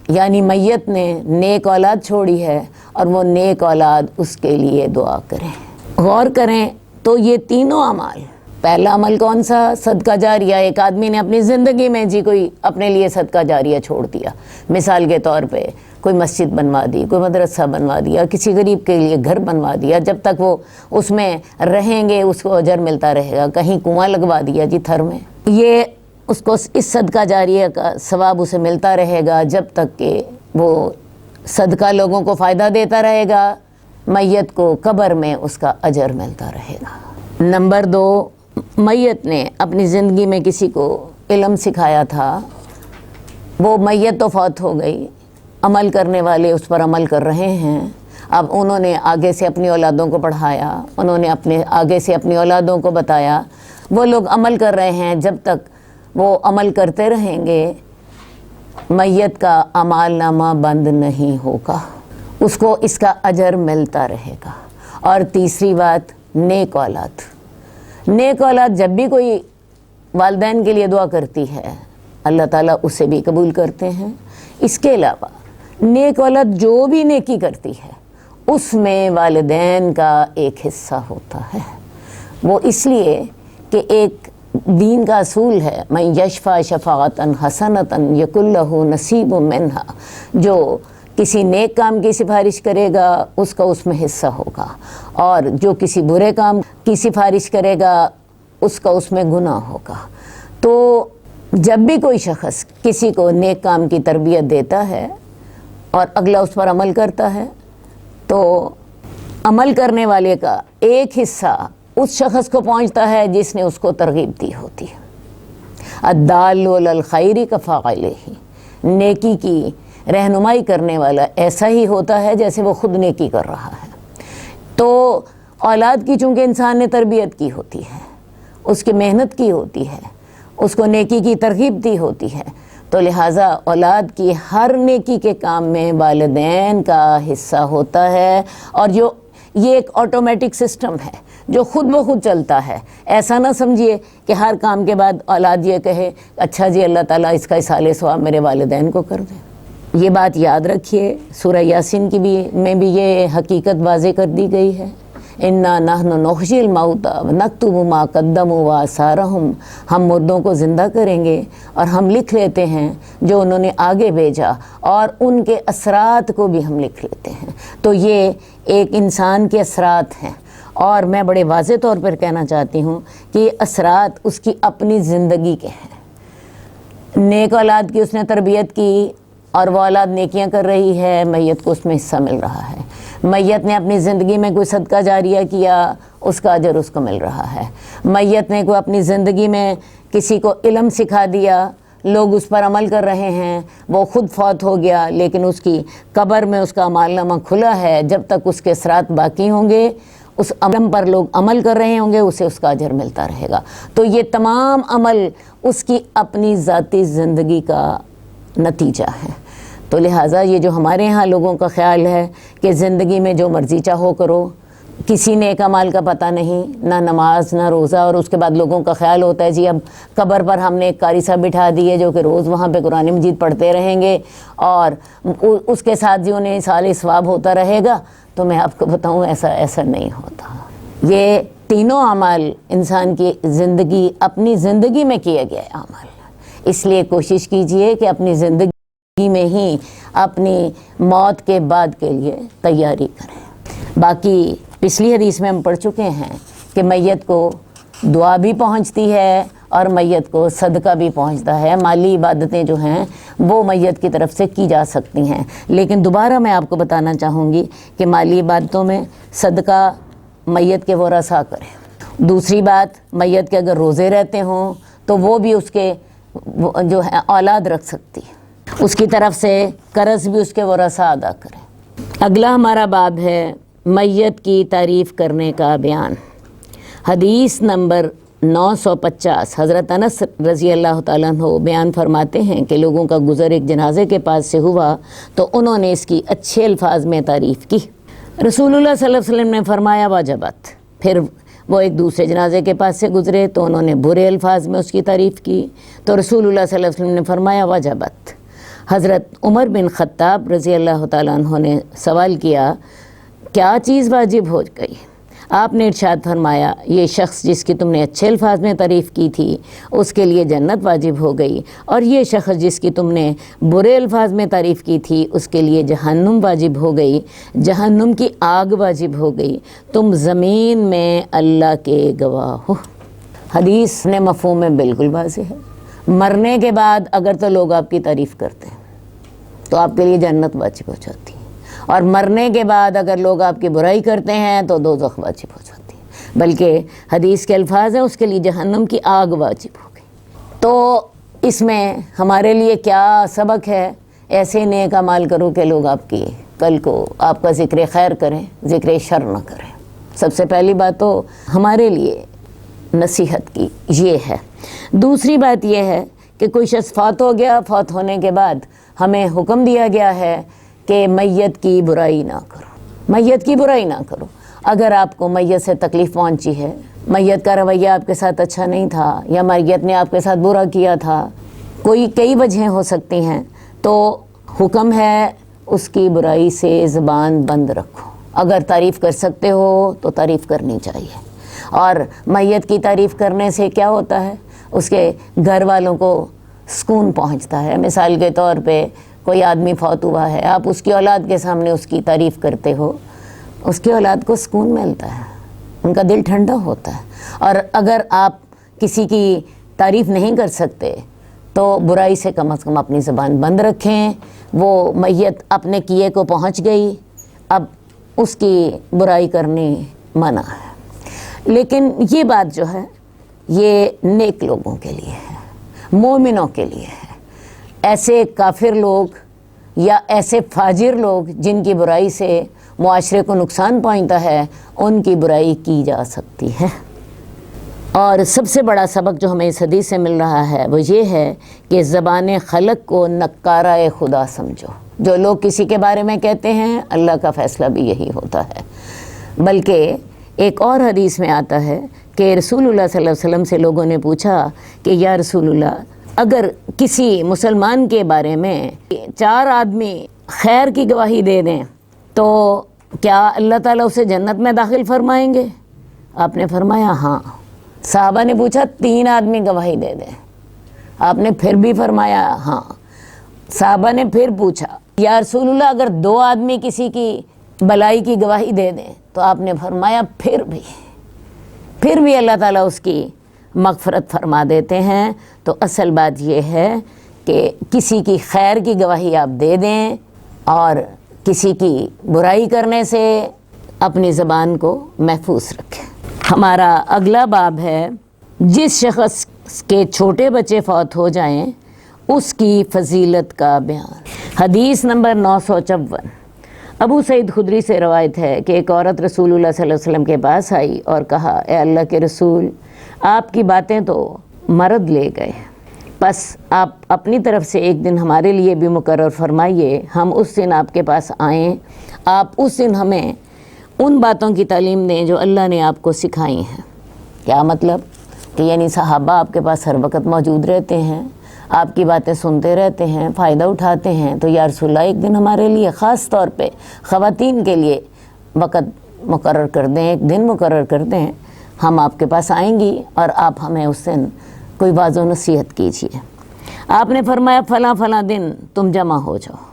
یعنی میت نے نیک اولاد چھوڑی ہے، اور وہ نیک اولاد اس کے لیے دعا کریں۔ غور کریں تو یہ تینوں اعمال، پہلا عمل کون سا؟ صدقہ جاریہ۔ ایک آدمی نے اپنی زندگی میں کوئی اپنے لیے صدقہ جاریہ چھوڑ دیا، مثال کے طور پہ کوئی مسجد بنوا دی، کوئی مدرسہ بنوا دیا، کسی غریب کے لیے گھر بنوا دیا، جب تک وہ اس میں رہیں گے اس کو اجر ملتا رہے گا۔ کہیں کنواں لگوا دیا جی تھر میں، یہ اس کو اس صدقہ جاریہ کا ثواب اسے ملتا رہے گا جب تک کہ وہ صدقہ لوگوں کو فائدہ دیتا رہے گا، میت کو قبر میں اس کا اجر ملتا رہے گا۔ نمبر 2، میت نے اپنی زندگی میں کسی کو علم سکھایا تھا، وہ میت تو فوت ہو گئی، عمل کرنے والے اس پر عمل کر رہے ہیں، اب انہوں نے آگے سے اپنی اولادوں کو پڑھایا، انہوں نے آگے سے اپنی اولادوں کو بتایا، وہ لوگ عمل کر رہے ہیں، جب تک وہ عمل کرتے رہیں گے میت کا اعمال نامہ بند نہیں ہوگا، اس کو اس کا اجر ملتا رہے گا۔ اور تیسری بات، نیک اولاد۔ نیک اولاد جب بھی کوئی والدین کے لیے دعا کرتی ہے اللہ تعالیٰ اسے بھی قبول کرتے ہیں۔ اس کے علاوہ نیک اولاد جو بھی نیکی کرتی ہے اس میں والدین کا ایک حصہ ہوتا ہے، وہ اس لیے کہ ایک دین کا اصول ہے من یشفع شفاعۃ حسنۃ یکن لہ نصیب منہا، جو کسی نیک کام کی سفارش کرے گا اس کا اس میں حصہ ہوگا، اور جو کسی برے کام کی سفارش کرے گا اس کا اس میں گناہ ہوگا۔ تو جب بھی کوئی شخص کسی کو نیک کام کی تربیت دیتا ہے اور اگلا اس پر عمل کرتا ہے تو عمل کرنے والے کا ایک حصہ اس شخص کو پہنچتا ہے جس نے اس کو ترغیب دی ہوتی ہے۔ الدال علی الخیر کفاعلہ، نیکی کی رہنمائی کرنے والا ایسا ہی ہوتا ہے جیسے وہ خود نیکی کر رہا ہے۔ تو اولاد کی چونکہ انسان نے تربیت کی ہوتی ہے، اس کی محنت کی ہوتی ہے، اس کو نیکی کی ترغیب دی ہوتی ہے، تو لہٰذا اولاد کی ہر نیکی کے کام میں والدین کا حصہ ہوتا ہے، اور جو یہ ایک آٹومیٹک سسٹم ہے جو خود بخود چلتا ہے۔ ایسا نہ سمجھیے کہ ہر کام کے بعد اولاد یہ کہے اچھا جی اللہ تعالیٰ اس کا ایصال ثواب میرے والدین کو کر دے۔ یہ بات یاد رکھیے، سورہ یاسین کی میں بھی یہ حقیقت واضح کر دی گئی ہے، انا نحن نحیی الموتیٰ ونکتب ما قدموا وآثارہم، ہم مردوں کو زندہ کریں گے اور ہم لکھ لیتے ہیں جو انہوں نے آگے بھیجا، اور ان کے اثرات کو بھی ہم لکھ لیتے ہیں۔ تو یہ ایک انسان کے اثرات ہیں، اور میں بڑے واضح طور پر کہنا چاہتی ہوں کہ یہ اثرات اس کی اپنی زندگی کے ہیں۔ نیک اولاد کی اس نے تربیت کی، اور وہ اولاد نیکیاں کر رہی ہے، میت کو اس میں حصہ مل رہا ہے۔ میت نے اپنی زندگی میں کوئی صدقہ جاریہ کیا، اس کا اجر اس کو مل رہا ہے۔ میت نے کوئی اپنی زندگی میں کسی کو علم سکھا دیا، لوگ اس پر عمل کر رہے ہیں، وہ خود فوت ہو گیا لیکن اس کی قبر میں اس کا اعمال نامہ کھلا ہے، جب تک اس کے اثرات باقی ہوں گے، اس عمل پر لوگ عمل کر رہے ہوں گے، اسے اس کا اجر ملتا رہے گا۔ تو یہ تمام عمل اس کی اپنی ذاتی زندگی کا نتیجہ ہے۔ تو لہٰذا یہ جو ہمارے ہاں لوگوں کا خیال ہے کہ زندگی میں جو مرضی چاہو کرو، کسی نیک اعمال کا پتہ نہیں، نہ نماز نہ روزہ، اور اس کے بعد لوگوں کا خیال ہوتا ہے جی اب قبر پر ہم نے ایک قاری صاحب بٹھا دیے جو کہ روز وہاں پہ قرآن مجید پڑھتے رہیں گے اور اس کے ساتھ جو انہیں سال ثواب ہوتا رہے گا۔ تو میں آپ کو بتاؤں ایسا نہیں ہوتا۔ یہ تینوں اعمال انسان کی زندگی، اپنی زندگی میں کیے گئے اعمال، اس لیے کوشش کیجئے کہ اپنی زندگی میں ہی اپنی موت کے بعد کے لیے تیاری کریں۔ باقی پچھلی حدیث میں ہم پڑھ چکے ہیں کہ میت کو دعا بھی پہنچتی ہے اور میت کو صدقہ بھی پہنچتا ہے، مالی عبادتیں جو ہیں وہ میت کی طرف سے کی جا سکتی ہیں، لیکن دوبارہ میں آپ کو بتانا چاہوں گی کہ مالی عبادتوں میں صدقہ میت کے ورثاء کریں۔ دوسری بات، میت کے اگر روزے رہتے ہوں تو وہ بھی اس کے جو ہے اولاد رکھ سکتی ہے، اس کی طرف سے قرض بھی اس کے ورثاء ادا کریں۔ اگلا ہمارا باب ہے میت کی تعریف کرنے کا بیان۔ حدیث نمبر 950، حضرت انس رضی اللہ تعالیٰ عنہ بیان فرماتے ہیں کہ لوگوں کا گزر ایک جنازے کے پاس سے ہوا تو انہوں نے اس کی اچھے الفاظ میں تعریف کی۔ رسول اللہ صلی اللہ علیہ وسلم نے فرمایا واجبت۔ پھر وہ ایک دوسرے جنازے کے پاس سے گزرے تو انہوں نے برے الفاظ میں اس کی تعریف کی تو رسول اللہ صلی اللہ علیہ وسلم نے فرمایا واجبت۔ حضرت عمر بن خطاب رضی اللہ تعالیٰ عنہ نے سوال کیا کیا چیز واجب ہو گئی؟ آپ نے ارشاد فرمایا یہ شخص جس کی تم نے اچھے الفاظ میں تعریف کی تھی اس کے لیے جنت واجب ہو گئی، اور یہ شخص جس کی تم نے برے الفاظ میں تعریف کی تھی اس کے لیے جہنم واجب ہو گئی، جہنم کی آگ واجب ہو گئی، تم زمین میں اللہ کے گواہ ہو۔ حدیث نے مفہوم میں بالکل واضح ہے، مرنے کے بعد اگر تو لوگ آپ کی تعریف کرتے ہیں تو آپ کے لیے جنت واجب ہو جاتی ہے، اور مرنے کے بعد اگر لوگ آپ کی برائی کرتے ہیں تو دوزخ واجب ہو جاتی ہے، بلکہ حدیث کے الفاظ ہیں اس کے لیے جہنم کی آگ واجب ہو گئی۔ تو اس میں ہمارے لیے کیا سبق ہے؟ ایسے نیک اعمال کرو کہ لوگ آپ کی کل کو آپ کا ذکر خیر کریں، ذکر شر نہ کریں۔ سب سے پہلی بات تو ہمارے لیے نصیحت کی یہ ہے۔ دوسری بات یہ ہے کہ کوئی شخص فوت ہو گیا، فوت ہونے کے بعد ہمیں حکم دیا گیا ہے کہ میت کی برائی نہ کرو، میت کی برائی نہ کرو۔ اگر آپ کو میت سے تکلیف پہنچی ہے، میت کا رویہ آپ کے ساتھ اچھا نہیں تھا یا میت نے آپ کے ساتھ برا کیا تھا، کئی وجہیں ہو سکتی ہیں، تو حکم ہے اس کی برائی سے زبان بند رکھو۔ اگر تعریف کر سکتے ہو تو تعریف کرنی چاہیے، اور میت کی تعریف کرنے سے کیا ہوتا ہے؟ اس کے گھر والوں کو سکون پہنچتا ہے۔ مثال کے طور پہ کوئی آدمی فوت ہوا ہے، آپ اس کی اولاد کے سامنے اس کی تعریف کرتے ہو، اس کی اولاد کو سکون ملتا ہے، ان کا دل ٹھنڈا ہوتا ہے۔ اور اگر آپ کسی کی تعریف نہیں کر سکتے تو برائی سے کم از کم اپنی زبان بند رکھیں۔ وہ میت اپنے کیے کو پہنچ گئی، اب اس کی برائی کرنی منع ہے۔ لیکن یہ بات جو ہے یہ نیک لوگوں کے لیے ہے، مومنوں کے لیے ہے۔ ایسے کافر لوگ یا ایسے فاجر لوگ جن کی برائی سے معاشرے کو نقصان پہنچتا ہے، ان کی برائی کی جا سکتی ہے۔ اور سب سے بڑا سبق جو ہمیں اس حدیث سے مل رہا ہے وہ یہ ہے کہ زبان خلق کو نکارہ خدا سمجھو۔ جو لوگ کسی کے بارے میں کہتے ہیں اللہ کا فیصلہ بھی یہی ہوتا ہے۔ بلکہ ایک اور حدیث میں آتا ہے کہ رسول اللہ صلی اللہ علیہ وسلم سے لوگوں نے پوچھا کہ یا رسول اللہ، اگر کسی مسلمان کے بارے میں 4 آدمی خیر کی گواہی دے دیں تو کیا اللہ تعالیٰ اسے جنت میں داخل فرمائیں گے؟ آپ نے فرمایا ہاں۔ صحابہ نے پوچھا 3 آدمی گواہی دے دیں، آپ نے پھر بھی فرمایا ہاں۔ صحابہ نے پھر پوچھا یا رسول اللہ اگر 2 آدمی کسی کی بلائی کی گواہی دے دیں تو آپ نے فرمایا پھر بھی اللہ تعالیٰ اس کی مغفرت فرما دیتے ہیں۔ تو اصل بات یہ ہے کہ کسی کی خیر کی گواہی آپ دے دیں اور کسی کی برائی کرنے سے اپنی زبان کو محفوظ رکھیں۔ ہمارا اگلا باب ہے جس شخص کے چھوٹے بچے فوت ہو جائیں اس کی فضیلت کا بیان۔ حدیث نمبر 954، ابو سعید خدری سے روایت ہے کہ ایک عورت رسول اللہ صلی اللہ علیہ وسلم کے پاس آئی اور کہا، اے اللہ کے رسول، آپ کی باتیں تو مرد لے گئے، بس آپ اپنی طرف سے ایک دن ہمارے لیے بھی مقرر فرمائیے، ہم اس دن آپ کے پاس آئیں، آپ اس دن ہمیں ان باتوں کی تعلیم دیں جو اللہ نے آپ کو سکھائی ہیں۔ کیا مطلب کہ یعنی صحابہ آپ کے پاس ہر وقت موجود رہتے ہیں، آپ کی باتیں سنتے رہتے ہیں، فائدہ اٹھاتے ہیں، تو یا رسول اللہ ایک دن ہمارے لیے خاص طور پہ خواتین کے لیے وقت مقرر کر دیں، ایک دن مقرر کر دیں، ہم آپ کے پاس آئیں گی اور آپ ہمیں اس دن کوئی واعظ و نصیحت کیجیے۔ آپ نے فرمایا فلاں فلاں دن تم جمع ہو جاؤ۔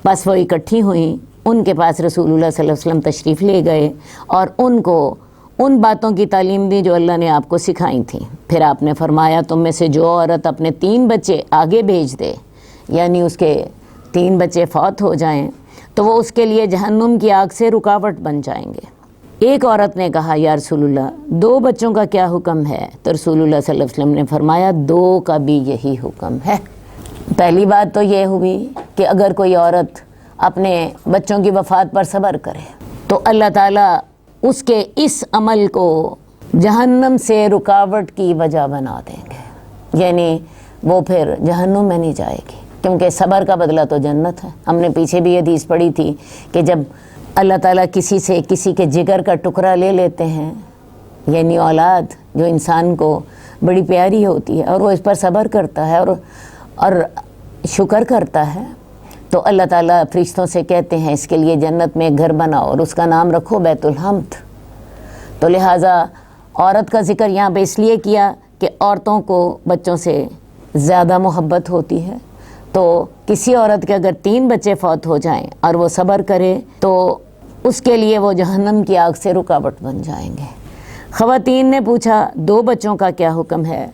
بس وہ اکٹھی ہوئیں، ان کے پاس رسول اللہ صلی اللہ علیہ وسلم تشریف لے گئے اور ان کو ان باتوں کی تعلیم دی جو اللہ نے آپ کو سکھائی تھیں۔ پھر آپ نے فرمایا تم میں سے جو عورت اپنے 3 بچے آگے بھیج دے، یعنی اس کے 3 بچے فوت ہو جائیں، تو وہ اس کے لیے جہنم کی آگ سے رکاوٹ بن جائیں گے۔ ایک عورت نے کہا، یا رسول اللہ 2 بچوں کا کیا حکم ہے؟ تو رسول اللہ صلی اللہ علیہ وسلم نے فرمایا 2 کا بھی یہی حکم ہے۔ پہلی بات تو یہ ہوئی کہ اگر کوئی عورت اپنے بچوں کی وفات پر صبر کرے تو اللہ تعالیٰ اس کے اس عمل کو جہنم سے رکاوٹ کی وجہ بنا دیں گے، یعنی وہ پھر جہنم میں نہیں جائے گی، کیونکہ صبر کا بدلہ تو جنت ہے۔ ہم نے پیچھے بھی حدیث پڑھی تھی کہ جب اللہ تعالیٰ کسی سے کسی کے جگر کا ٹکڑا لے لیتے ہیں، یعنی اولاد جو انسان کو بڑی پیاری ہوتی ہے اور وہ اس پر صبر کرتا ہے اور شکر کرتا ہے، تو اللہ تعالیٰ فرشتوں سے کہتے ہیں اس کے لیے جنت میں ایک گھر بناؤ اور اس کا نام رکھو بیت الحمد۔ تو لہٰذا عورت کا ذکر یہاں پہ اس لیے کیا کہ عورتوں کو بچوں سے زیادہ محبت ہوتی ہے، تو کسی عورت کے اگر 3 بچے فوت ہو جائیں اور وہ صبر کرے تو اس کے لیے وہ جہنم کی آگ سے رکاوٹ بن جائیں گے۔ خواتین نے پوچھا 2 بچوں کا کیا حکم ہے؟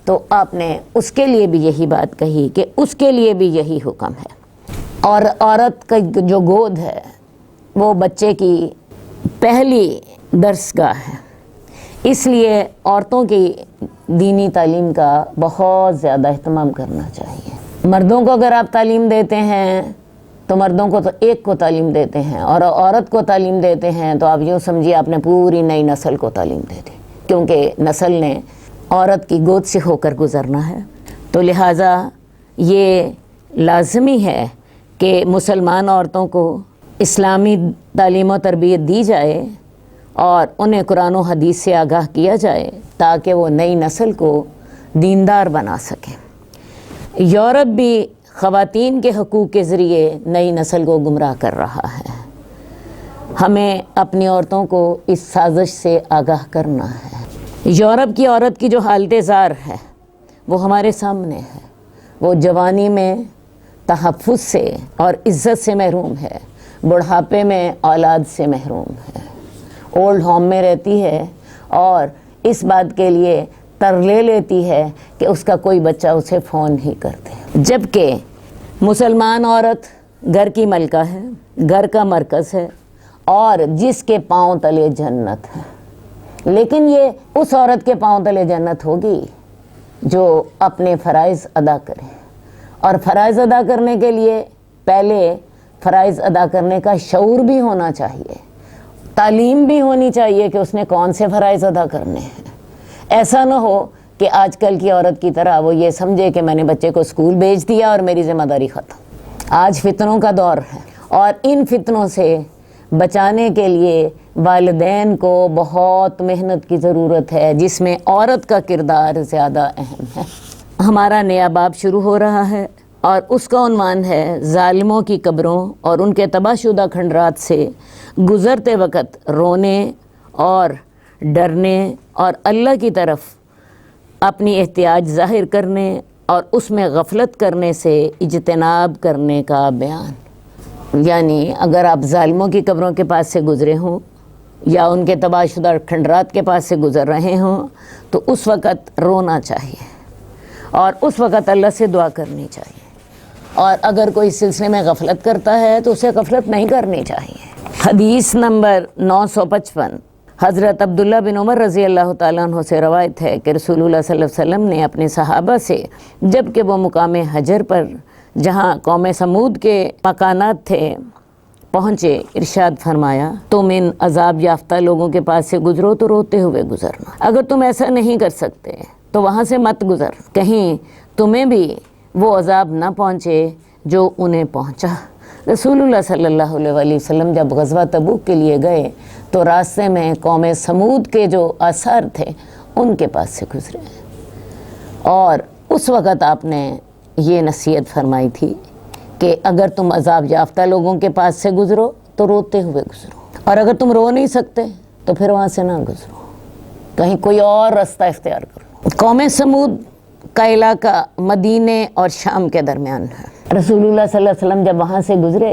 تو آپ نے اس کے لیے بھی یہی بات کہی کہ اس کے لیے بھی یہی حکم ہے۔ اور عورت کا جو گود ہے وہ بچے کی پہلی درسگاہ ہے، اس لیے عورتوں کی دینی تعلیم کا بہت زیادہ اہتمام کرنا چاہیے۔ مردوں کو اگر آپ تعلیم دیتے ہیں تو مردوں کو تو ایک کو تعلیم دیتے ہیں، اور عورت کو تعلیم دیتے ہیں تو آپ یوں سمجھیے آپ نے پوری نئی نسل کو تعلیم دے دی، کیونکہ نسل نے عورت کی گود سے ہو کر گزرنا ہے۔ تو لہٰذا یہ لازمی ہے کہ مسلمان عورتوں کو اسلامی تعلیم و تربیت دی جائے اور انہیں قرآن و حدیث سے آگاہ کیا جائے تاکہ وہ نئی نسل کو دیندار بنا سکیں۔ یورپ بھی خواتین کے حقوق کے ذریعے نئی نسل کو گمراہ کر رہا ہے۔ ہمیں اپنی عورتوں کو اس سازش سے آگاہ کرنا ہے۔ یورپ کی عورت کی جو حالت زار ہے وہ ہمارے سامنے ہے۔ وہ جوانی میں تحفظ سے اور عزت سے محروم ہے، بڑھاپے میں اولاد سے محروم ہے، اولڈ ہوم میں رہتی ہے اور اس بات کے لیے ترلے لیتی ہے کہ اس کا کوئی بچہ اسے فون ہی کرتے، جبکہ مسلمان عورت گھر کی ملکہ ہے، گھر کا مرکز ہے اور جس کے پاؤں تلے جنت ہے۔ لیکن یہ اس عورت کے پاؤں تلے جنت ہوگی جو اپنے فرائض ادا کرے، اور فرائض ادا کرنے کے لیے پہلے فرائض ادا کرنے کا شعور بھی ہونا چاہیے، تعلیم بھی ہونی چاہیے کہ اس نے کون سے فرائض ادا کرنے ہیں۔ ایسا نہ ہو کہ آج کل کی عورت کی طرح وہ یہ سمجھے کہ میں نے بچے کو اسکول بھیج دیا اور میری ذمہ داری ختم۔ آج فتنوں کا دور ہے اور ان فتنوں سے بچانے کے لیے والدین کو بہت محنت کی ضرورت ہے، جس میں عورت کا کردار زیادہ اہم ہے۔ ہمارا نیا باب شروع ہو رہا ہے اور اس کا عنوان ہے ظالموں کی قبروں اور ان کے تباہ شدہ کھنڈرات سے گزرتے وقت رونے اور ڈرنے اور اللہ کی طرف اپنی احتیاج ظاہر کرنے اور اس میں غفلت کرنے سے اجتناب کرنے کا بیان۔ یعنی اگر آپ ظالموں کی قبروں کے پاس سے گزرے ہوں یا ان کے تباہ شدہ کھنڈرات کے پاس سے گزر رہے ہوں تو اس وقت رونا چاہیے اور اس وقت اللہ سے دعا کرنی چاہیے، اور اگر کوئی اس سلسلے میں غفلت کرتا ہے تو اسے غفلت نہیں کرنی چاہیے۔ حدیث نمبر 955 حضرت عبداللہ بن عمر رضی اللہ تعالیٰ عنہ سے روایت ہے کہ رسول اللہ صلی اللہ علیہ وسلم نے اپنے صحابہ سے جب کہ وہ مقام حجر پر جہاں قوم سمود کے مکانات تھے پہنچے، ارشاد فرمایا تم ان عذاب یافتہ لوگوں کے پاس سے گزرو تو روتے ہوئے گزرنا، اگر تم ایسا نہیں کر سکتے تو وہاں سے مت گزر، کہیں تمہیں بھی وہ عذاب نہ پہنچے جو انہیں پہنچا۔ رسول اللہ صلی اللہ علیہ وسلم جب غزوہ تبوک کے لیے گئے تو راستے میں قوم سمود کے جو آثار تھے ان کے پاس سے گزرے، اور اس وقت آپ نے یہ نصیحت فرمائی تھی کہ اگر تم عذاب یافتہ لوگوں کے پاس سے گزرو تو روتے ہوئے گزرو، اور اگر تم رو نہیں سکتے تو پھر وہاں سے نہ گزرو، کہیں کوئی اور راستہ اختیار کرو۔ قوم سمود کا علاقہ مدینے اور شام کے درمیان ہے۔ رسول اللہ صلی اللہ علیہ وسلم جب وہاں سے گزرے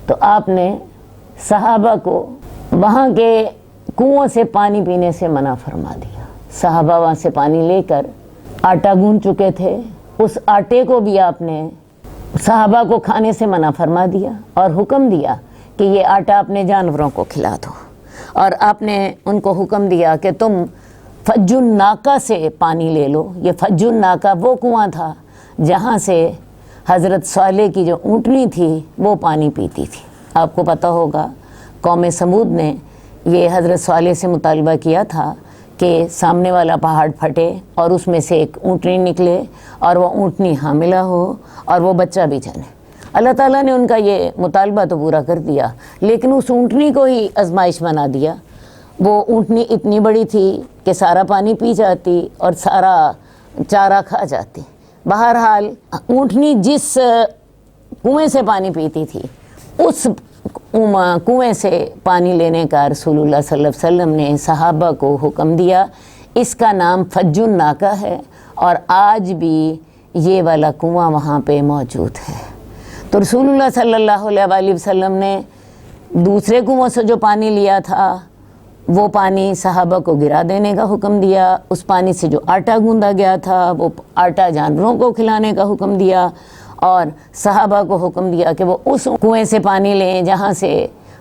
تو آپ نے صحابہ کو وہاں کے کنووں سے پانی پینے سے منع فرما دیا۔ صحابہ وہاں سے پانی لے کر آٹا گوندھ چکے تھے، اس آٹے کو بھی آپ نے صحابہ کو کھانے سے منع فرما دیا اور حکم دیا کہ یہ آٹا اپنے جانوروں کو کھلا دو، اور آپ نے ان کو حکم دیا کہ تم فج الناقہ سے پانی لے لو۔ یہ فج الناقہ وہ کنواں تھا جہاں سے حضرت صالح کی جو اونٹنی تھی وہ پانی پیتی تھی۔ آپ کو پتہ ہوگا قوم سمود نے یہ حضرت صالح سے مطالبہ کیا تھا کہ سامنے والا پہاڑ پھٹے اور اس میں سے ایک اونٹنی نکلے اور وہ اونٹنی حاملہ ہو اور وہ بچہ بھی جنے۔ اللہ تعالیٰ نے ان کا یہ مطالبہ تو پورا کر دیا، لیکن اس اونٹنی کو ہی آزمائش بنا دیا۔ وہ اونٹنی اتنی بڑی تھی کہ سارا پانی پی جاتی اور سارا چارہ کھا جاتی۔ بہرحال اونٹنی جس کنویں سے پانی پیتی تھی اس کنویں سے پانی لینے کا رسول اللہ صلی اللہ علیہ وسلم نے صحابہ کو حکم دیا۔ اس کا نام فج الناقہ ہے، اور آج بھی یہ والا کنواں وہاں پہ موجود ہے۔ تو رسول اللہ صلی اللہ علیہ وسلم نے دوسرے کنویں سے جو پانی لیا تھا وہ پانی صحابہ کو گرا دینے کا حکم دیا، اس پانی سے جو آٹا گوندا گیا تھا وہ آٹا جانوروں کو کھلانے کا حکم دیا، اور صحابہ کو حکم دیا کہ وہ اس کنویں سے پانی لیں جہاں سے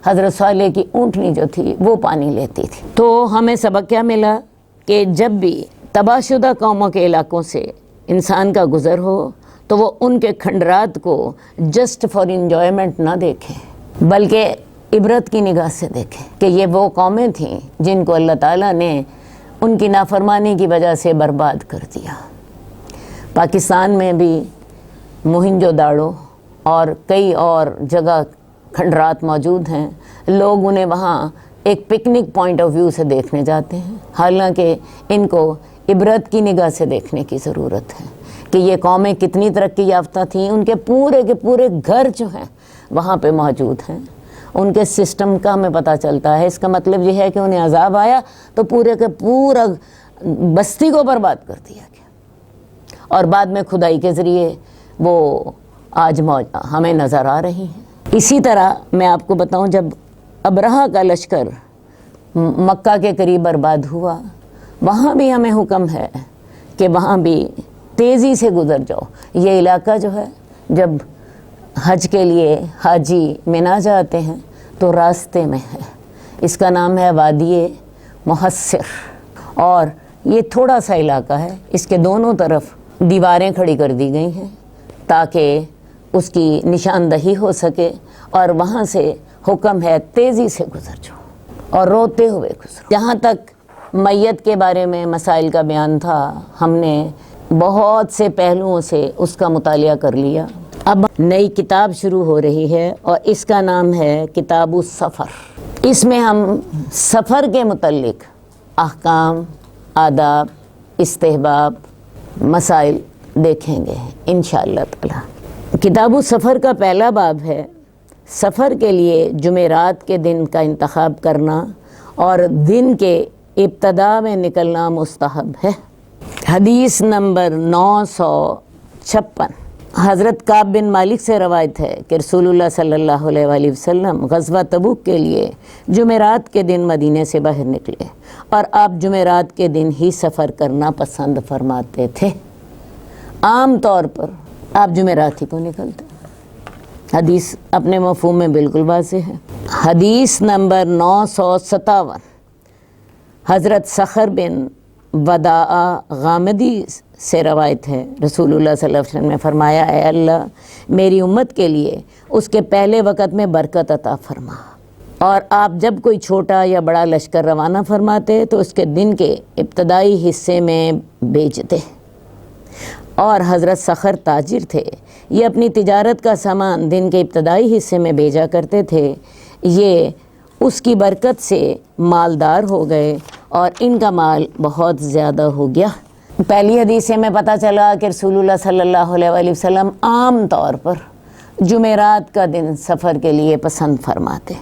حضرت صالح کی اونٹنی جو تھی وہ پانی لیتی تھی۔ تو ہمیں سبق کیا ملا کہ جب بھی تباہ شدہ قوموں کے علاقوں سے انسان کا گزر ہو تو وہ ان کے کھنڈرات کو جسٹ فار انجوائمنٹ نہ دیکھیں، بلکہ عبرت کی نگاہ سے دیکھیں کہ یہ وہ قومیں تھیں جن کو اللہ تعالیٰ نے ان کی نافرمانی کی وجہ سے برباد کر دیا۔ پاکستان میں بھی موہنجو داڑو اور کئی اور جگہ کھنڈرات موجود ہیں، لوگ انہیں وہاں ایک پکنک پوائنٹ آف ویو سے دیکھنے جاتے ہیں، حالانکہ ان کو عبرت کی نگاہ سے دیکھنے کی ضرورت ہے کہ یہ قومیں کتنی ترقی یافتہ تھیں۔ ان کے پورے گھر جو ہیں وہاں پہ موجود ہیں، ان کے سسٹم کا ہمیں پتہ چلتا ہے۔ اس کا مطلب یہ ہے کہ انہیں عذاب آیا تو پورا بستی کو برباد کر دیا گیا، اور بعد میں کھدائی کے ذریعے وہ آج ہمیں نظر آ رہی ہیں۔ اسی طرح میں آپ کو بتاؤں، جب ابرہہ کا لشکر مکہ کے قریب برباد ہوا، وہاں بھی ہمیں حکم ہے کہ وہاں بھی تیزی سے گزر جاؤ۔ یہ علاقہ جو ہے، جب حج کے لیے حاجی مینا جاتے ہیں تو راستے میں ہے، اس کا نام ہے وادی محصر، اور یہ تھوڑا سا علاقہ ہے، اس کے دونوں طرف دیواریں کھڑی کر دی گئی ہیں تاکہ اس کی نشاندہی ہو سکے، اور وہاں سے حکم ہے تیزی سے گزر جاؤ اور روتے ہوئے گزرو۔ جہاں تک میت کے بارے میں مسائل کا بیان تھا، ہم نے بہت سے پہلوؤں سے اس کا مطالعہ کر لیا۔ اب نئی کتاب شروع ہو رہی ہے اور اس کا نام ہے کتاب السفر۔ اس میں ہم سفر کے متعلق احکام، آداب، استحباب، مسائل دیکھیں گے انشاءاللہ تعالی۔ کتاب السفر کا پہلا باب ہے سفر کے لیے جمعرات کے دن کا انتخاب کرنا اور دن کے ابتدا میں نکلنا مستحب ہے۔ حدیث نمبر 956 حضرت کعب بن مالک سے روایت ہے کہ رسول اللہ صلی اللہ علیہ وسلم غزوہ تبوک کے لیے جمعرات کے دن مدینے سے باہر نکلے، اور آپ جمعرات کے دن ہی سفر کرنا پسند فرماتے تھے۔ عام طور پر آپ جمعرات ہی کو نکلتے ہیں۔ حدیث اپنے مفہوم میں بالکل واضح ہے۔ حدیث نمبر 957 حضرت صخر بن وداع غامدی سے روایت ہے، رسول اللہ صلی اللہ علیہ وسلم نے فرمایا، اے اللہ میری امت کے لیے اس کے پہلے وقت میں برکت عطا فرما، اور آپ جب کوئی چھوٹا یا بڑا لشکر روانہ فرماتے تو اس کے دن کے ابتدائی حصے میں بیچتے، اور حضرت صخر تاجر تھے، یہ اپنی تجارت کا سامان دن کے ابتدائی حصے میں بیچا کرتے تھے، یہ اس کی برکت سے مالدار ہو گئے اور ان کا مال بہت زیادہ ہو گیا۔ پہلی حدیث سے میں پتہ چلا کہ رسول اللہ صلی اللہ علیہ وآلہ وسلم عام طور پر جمعرات کا دن سفر کے لیے پسند فرماتے۔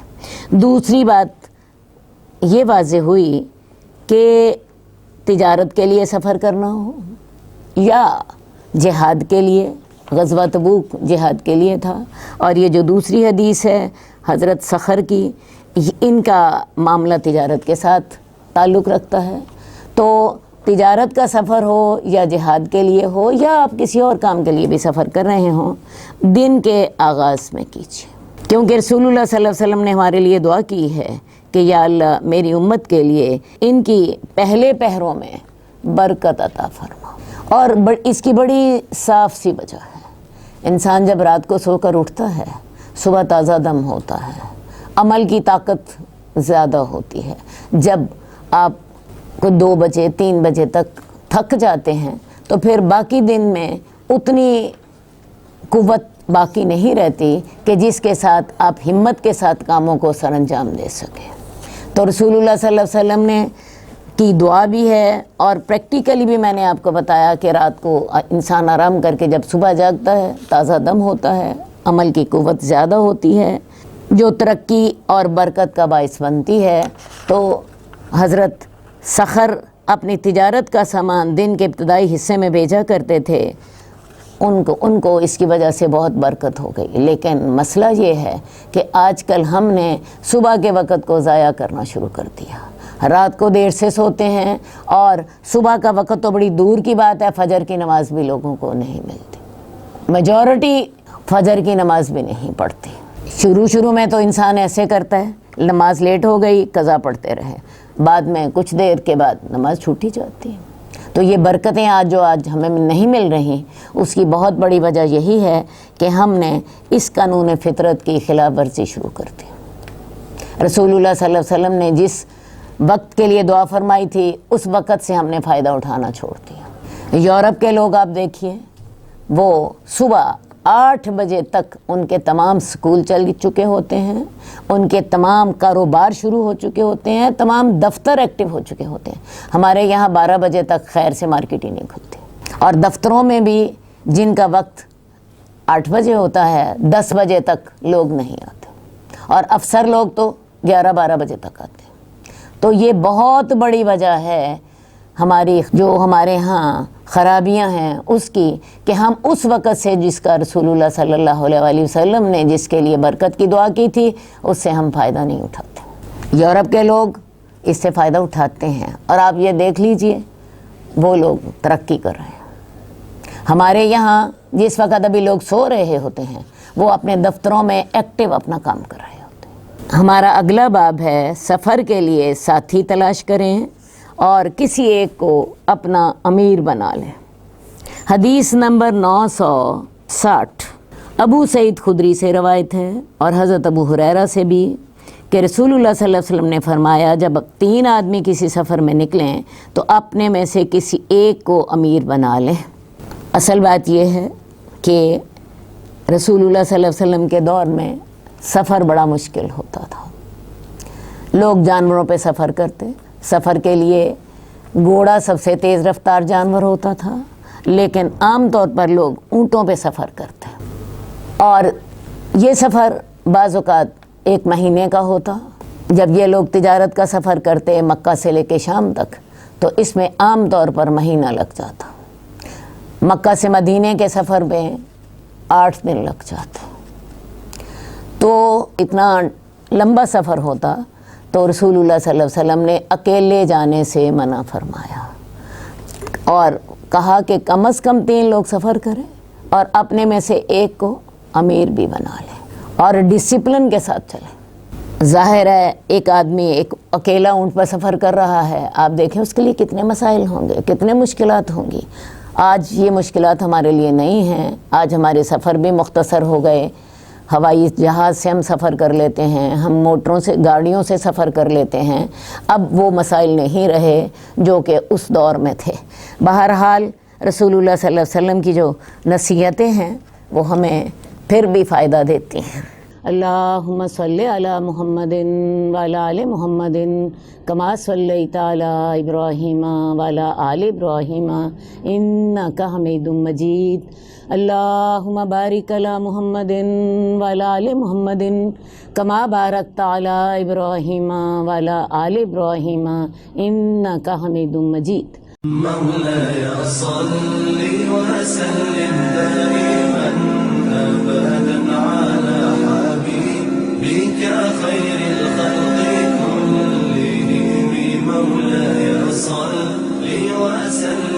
دوسری بات یہ واضح ہوئی کہ تجارت کے لیے سفر کرنا ہو یا جہاد کے لیے، غزوہ تبوک جہاد کے لیے تھا، اور یہ جو دوسری حدیث ہے حضرت صخر کی، ان کا معاملہ تجارت کے ساتھ تعلق رکھتا ہے۔ تو تجارت کا سفر ہو یا جہاد کے لیے ہو یا آپ کسی اور کام کے لیے بھی سفر کر رہے ہوں، دن کے آغاز میں کیجیے، کیونکہ رسول اللہ صلی اللہ علیہ وسلم نے ہمارے لیے دعا کی ہے کہ یا اللہ میری امت کے لیے ان کی پہلے پہروں میں برکت عطا فرما۔ اور اس کی بڑی صاف سی وجہ ہے، انسان جب رات کو سو کر اٹھتا ہے، صبح تازہ دم ہوتا ہے، عمل کی طاقت زیادہ ہوتی ہے۔ جب آپ کو 2 بجے 3 بجے تک تھک جاتے ہیں تو پھر باقی دن میں اتنی قوت باقی نہیں رہتی کہ جس کے ساتھ آپ ہمت کے ساتھ کاموں کو سر انجام دے سکیں۔ تو رسول اللہ صلی اللہ علیہ وسلم نے کی دعا بھی ہے، اور پریکٹیکلی بھی میں نے آپ کو بتایا کہ رات کو انسان آرام کر کے جب صبح جاگتا ہے تازہ دم ہوتا ہے، عمل کی قوت زیادہ ہوتی ہے جو ترقی اور برکت کا باعث بنتی ہے۔ تو حضرت صخر اپنی تجارت کا سامان دن کے ابتدائی حصے میں بھیجا کرتے تھے، ان کو اس کی وجہ سے بہت برکت ہو گئی۔ لیکن مسئلہ یہ ہے کہ آج کل ہم نے صبح کے وقت کو ضائع کرنا شروع کر دیا، رات کو دیر سے سوتے ہیں، اور صبح کا وقت تو بڑی دور کی بات ہے، فجر کی نماز بھی لوگوں کو نہیں ملتی، میجورٹی فجر کی نماز بھی نہیں پڑھتی۔ شروع میں تو انسان ایسے کرتا ہے، نماز لیٹ ہو گئی قضا پڑھتے رہے، بعد میں کچھ دیر کے بعد نماز چھوٹ ہی جاتی ہے۔ تو یہ برکتیں آج ہمیں نہیں مل رہی، اس کی بہت بڑی وجہ یہی ہے کہ ہم نے اس قانون فطرت کی خلاف ورزی شروع کر دی۔ رسول اللہ صلی اللہ علیہ وسلم نے جس وقت کے لیے دعا فرمائی تھی اس وقت سے ہم نے فائدہ اٹھانا چھوڑ دیا۔ یورپ کے لوگ آپ دیکھیے، وہ صبح 8 بجے تک ان کے تمام سکول چل چکے ہوتے ہیں، ان کے تمام کاروبار شروع ہو چکے ہوتے ہیں، تمام دفتر ایکٹیو ہو چکے ہوتے ہیں۔ ہمارے یہاں 12 بجے تک خیر سے مارکیٹ ہی نہیں کھلتی، اور دفتروں میں بھی جن کا وقت 8 بجے ہوتا ہے 10 بجے تک لوگ نہیں آتے، اور افسر لوگ تو 11-12 بجے تک آتے ہیں۔ تو یہ بہت بڑی وجہ ہے ہماری جو ہمارے ہاں خرابیاں ہیں اس کی، کہ ہم اس وقت سے جس کا رسول اللہ صلی اللہ علیہ وآلہ وسلم نے جس کے لیے برکت کی دعا کی تھی اس سے ہم فائدہ نہیں اٹھاتے۔ یورپ کے لوگ اس سے فائدہ اٹھاتے ہیں، اور آپ یہ دیکھ لیجئے وہ لوگ ترقی کر رہے ہیں۔ ہمارے یہاں جس وقت ابھی لوگ سو رہے ہوتے ہیں وہ اپنے دفتروں میں ایکٹیو اپنا کام کر رہے ہوتے ہیں۔ ہمارا اگلا باب ہے سفر کے لیے ساتھی تلاش کریں اور کسی ایک کو اپنا امیر بنا لیں۔ حدیث نمبر 960 ابو سعید خدری سے روایت ہے، اور حضرت ابو ہریرہ سے بھی، کہ رسول اللہ صلی اللہ علیہ وسلم نے فرمایا جب 3 آدمی کسی سفر میں نکلیں تو اپنے میں سے کسی ایک کو امیر بنا لیں۔ اصل بات یہ ہے کہ رسول اللہ صلی اللہ علیہ وسلم کے دور میں سفر بڑا مشکل ہوتا تھا، لوگ جانوروں پہ سفر کرتے، سفر کے لیے گھوڑا سب سے تیز رفتار جانور ہوتا تھا، لیکن عام طور پر لوگ اونٹوں پہ سفر کرتے، اور یہ سفر بعض اوقات 1 مہینے کا ہوتا۔ جب یہ لوگ تجارت کا سفر کرتے مکہ سے لے کے شام تک تو اس میں عام طور پر مہینہ لگ جاتا، مکہ سے مدینے کے سفر میں 8 دن لگ جاتے۔ تو اتنا لمبا سفر ہوتا تو رسول اللہ صلی اللہ علیہ وسلم نے اکیلے جانے سے منع فرمایا، اور کہا کہ کم از کم 3 لوگ سفر کریں اور اپنے میں سے ایک کو امیر بھی بنا لیں اور ڈسپلن کے ساتھ چلیں۔ ظاہر ہے ایک آدمی ایک اکیلا اونٹ پر سفر کر رہا ہے، آپ دیکھیں اس کے لیے کتنے مسائل ہوں گے، کتنے مشکلات ہوں گی۔ آج یہ مشکلات ہمارے لیے نہیں ہیں، آج ہمارے سفر بھی مختصر ہو گئے، ہوائی جہاز سے ہم سفر کر لیتے ہیں، ہم موٹروں سے گاڑیوں سے سفر کر لیتے ہیں، اب وہ مسائل نہیں رہے جو کہ اس دور میں تھے۔ بہرحال رسول اللہ صلی اللہ علیہ وسلم کی جو نصیحتیں ہیں وہ ہمیں پھر بھی فائدہ دیتی ہیں۔ اللہم صلی علی محمد وعلی آل محمد کما صلیت علی ابراہیم وعلی آل ابراہیم انک حمید مجید۔ اللہم بارک علی محمد وعلی آل محمد کما بارکت علی ابراہیم وعلی آل ابراہیم انک حمید مجید۔ مولاي صل وسلم دائما ابدا على حبيبك خير الخلق كلهم مولاي صل وسلم